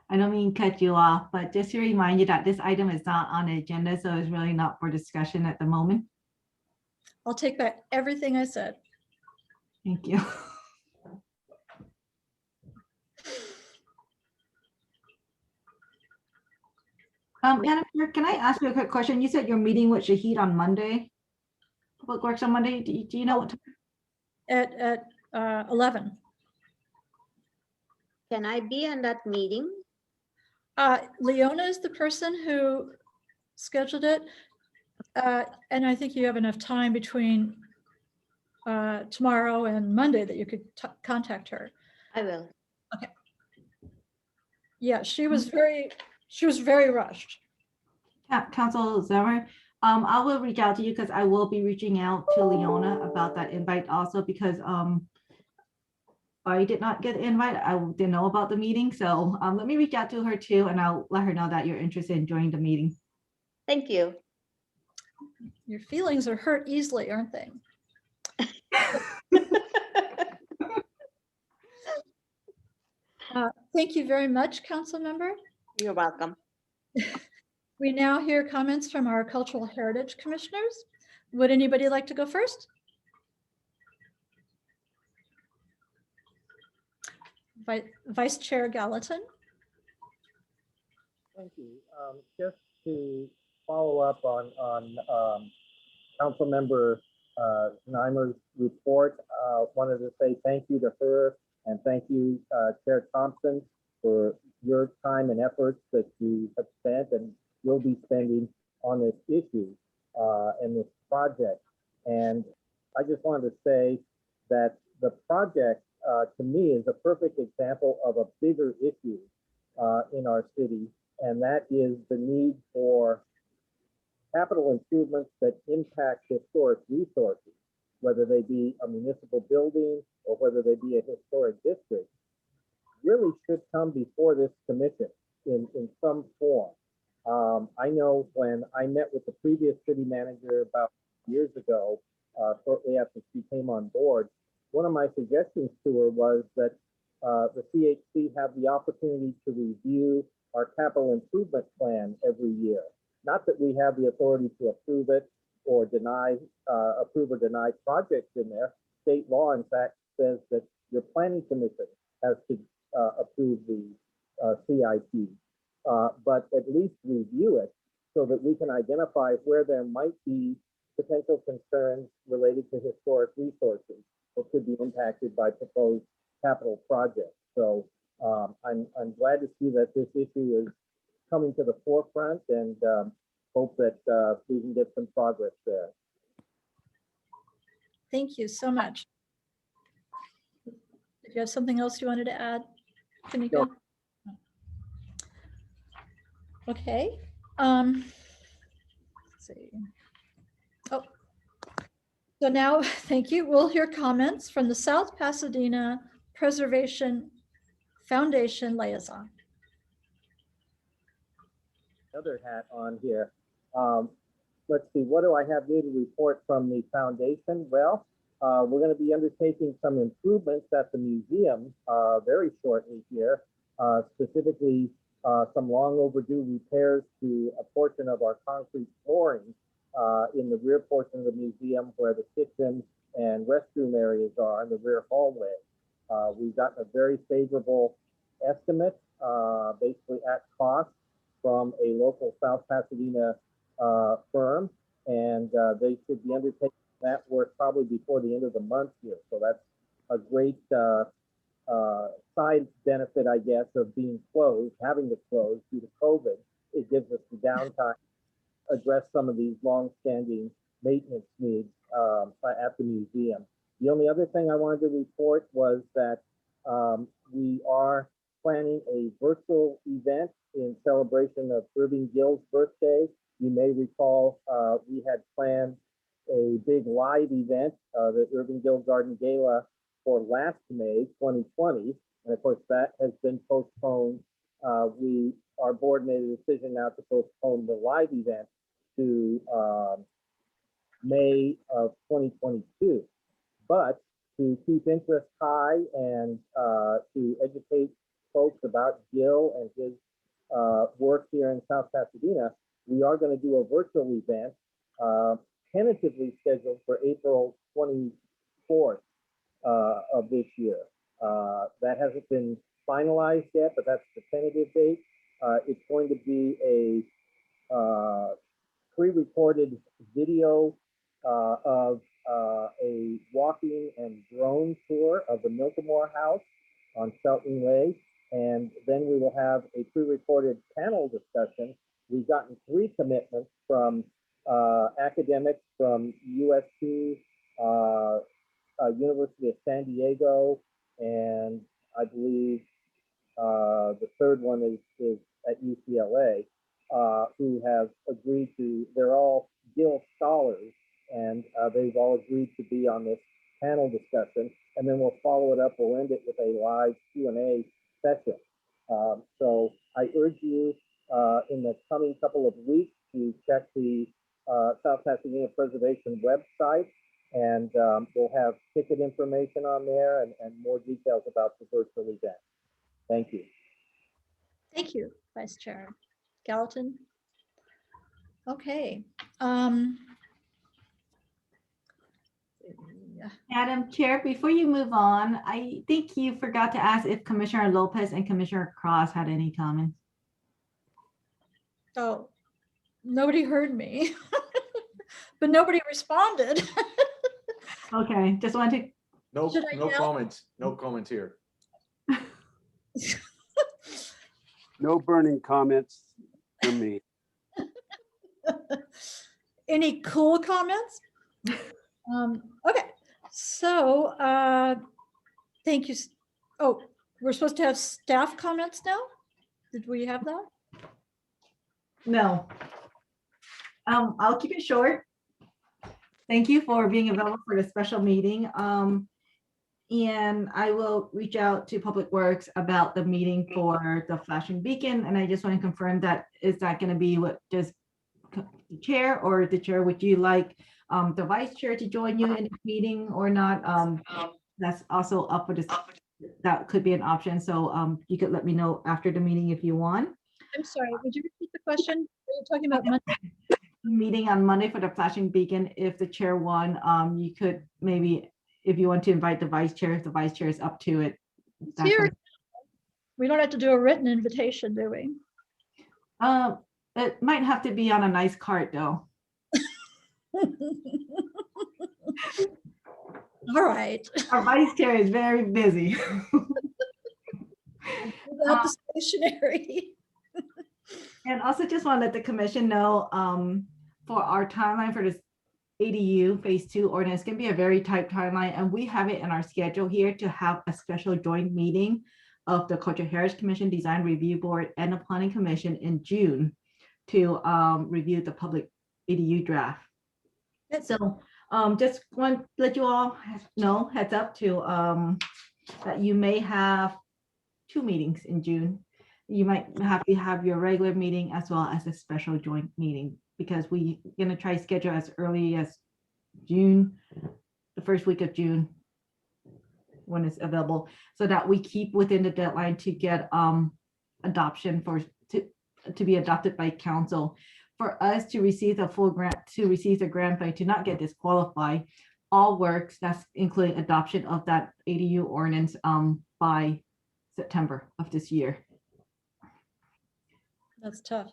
I don't mean to cut you off, but just to remind you that this item is not on the agenda, so it's really not for discussion at the moment. I'll take back everything I said. Thank you. Madam Chair, can I ask you a quick question? You said you're meeting with Shahid on Monday. Public Works on Monday. Do you know what time? At 11. Can I be on that meeting? Leona is the person who scheduled it. And I think you have enough time between tomorrow and Monday that you could contact her. I will. Okay. Yeah, she was very rushed. Council Zimmer, I will reach out to you because I will be reaching out to Leona about that invite also, because I did not get the invite. I didn't know about the meeting. So let me reach out to her too, and I'll let her know that you're interested in joining the meeting. Thank you. Your feelings are hurt easily, aren't they? Thank you very much, Council Member. You're welcome. We now hear comments from our Cultural Heritage Commissioners. Would anybody like to go first? Vice Chair Gallatin. Thank you. Just to follow up on Councilmember Znaimer's report, wanted to say thank you to her and thank you, Chair Thompson, for your time and efforts that you have spent and will be spending on this issue and this project. And I just wanted to say that the project, to me, is a perfect example of a bigger issue in our city, and that is the need for capital improvements that impact historic resources, whether they be a municipal building or whether they be a historic district, really should come before this commission in some form. I know when I met with the previous city manager about years ago, shortly after she came on board, one of my suggestions to her was that the CHC have the opportunity to review our capital improvement plan every year. Not that we have the authority to approve it or deny, approve or deny projects in there. State law, in fact, says that your planning commission has to approve the CIP, but at least review it so that we can identify where there might be potential concerns related to historic resources that could be impacted by proposed capital projects. So I'm glad to see that this issue is coming to the forefront, and hope that we can get some progress there. Thank you so much. Did you have something else you wanted to add, Kanika? No. Okay. Let's see. Oh, so now, thank you. We'll hear comments from the South Pasadena Preservation Foundation Liaison. Other hat on here. Let's see, what do I have new to report from the foundation? Well, we're going to be undertaking some improvements at the museum very shortly here, specifically some long overdue repairs to a portion of our concrete flooring in the rear portion of the museum where the kitchen and restroom areas are in the rear hallway. We've gotten a very favorable estimate, basically at cost, from a local South Pasadena firm, and they should be undertaking that work probably before the end of the month here. So that's a great side benefit, I guess, of being closed, having to close due to COVID. It gives us the downtime to address some of these long-standing maintenance needs at the museum. The only other thing I wanted to report was that we are planning a virtual event in celebration of Irving Gill's birthday. You may recall we had planned a big live event, the Irving Gill Garden Gala, for last May 2020, and of course that has been postponed. Our board made a decision now to postpone the live event to May of 2022. But to keep interest high and to educate folks about Gill and his work here in South Pasadena, we are going to do a virtual event tentatively scheduled for April 24th of this year. That hasn't been finalized yet, but that's the tentative date. It's going to be a pre-recorded video of a walking and drone tour of the Milkamore House on Shelton Way. And then we will have a pre-recorded panel discussion. We've gotten 3 commitments from academics from USC, University of San Diego, and I believe the third one is at UCLA, who have agreed to, they're all Gill scholars, and they've all agreed to be on this panel discussion. And then we'll follow it up, we'll end it with a live Q&A session. So I urge you in the coming couple of weeks to check the South Pasadena Preservation website, and we'll have ticket information on there and more details about the virtual event. Thank you. Thank you, Vice Chair Gallatin. Okay. Madam Chair, before you move on, I think you forgot to ask if Commissioner Lopez and Commissioner Cross had any comments. Oh, nobody heard me, but nobody responded. Okay, just wanted to. No, Should I no yell? comments. No comments here. No burning comments from me. Any cool comments? Okay, so thank you. Oh, we're supposed to have staff comments now? Did we have that? No. I'll keep it short. Thank you for being available for the special meeting. And I will reach out to Public Works about the meeting for the flashing beacon. And I just want to confirm that, is that going to be what just the chair, or the chair, would you like the vice chair to join you in the meeting or not? that's also up for this. That could be an option. So you could let me know after the meeting if you want. I'm sorry, would you repeat the question? Are you talking about Monday? Meeting on Monday for the flashing beacon. If the chair won, you could maybe, if you want to invite the vice chair, if the vice chair is up to it. It's here. We don't have to do a written invitation, do we? It might have to be on a nice card though. All right. Our vice chair is very busy. Without the stationery. And also just want to let the commission know for our timeline for this ADU phase 2 ordinance can be a very tight timeline, and we have it in our schedule here to have a special joint meeting of the Cultural Heritage Commission, Design Review Board, and the Planning Commission in June to review the public ADU draft. So just want to let you all know, heads up to that you may have 2 meetings in June. You might have to have your regular meeting as well as a special joint meeting, because we're going to try to schedule as early as June, the first week of June, when it's available, so that we keep within the deadline to get adoption to be adopted by council. For us to receive the full grant, to receive the grant fund, to not get disqualified, all works, that's including adoption of that ADU ordinance by September of this year. That's tough.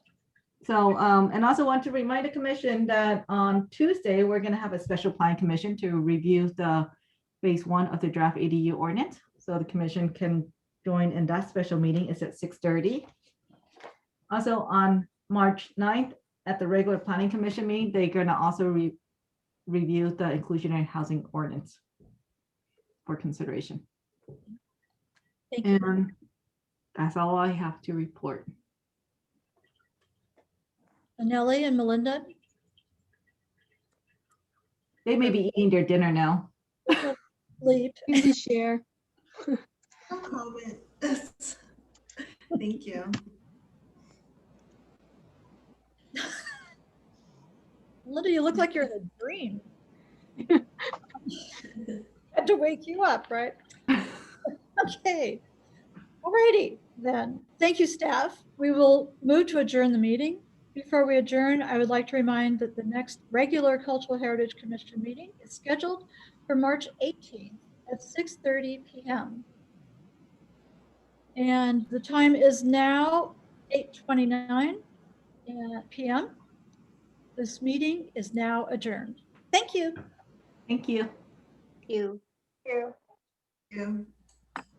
So, and also want to remind the commission that on Tuesday, we're going to have a special plan commission to review the phase 1 of the draft ADU ordinance. So the commission can join in that special meeting. It's at 6:30. Also on March 9th, at the regular planning commission meeting, they're going to also review the inclusionary housing ordinance for consideration. Thank you. And that's all I have to report. Nellie and Melinda? They may be eating their dinner now. Sleep. You can share. No comment. Thank you. Melinda, you look like you're in a dream. Had to wake you up, right? Okay. Alrighty, then. Thank you, staff. We will move to adjourn the meeting. Before we adjourn, I would like to remind that the next regular Cultural Heritage Commission meeting is scheduled for March 18th at 6:30 p.m. And the time is now 8:29 p.m. This meeting is now adjourned. Thank you. Thank you. You. Thank you. You.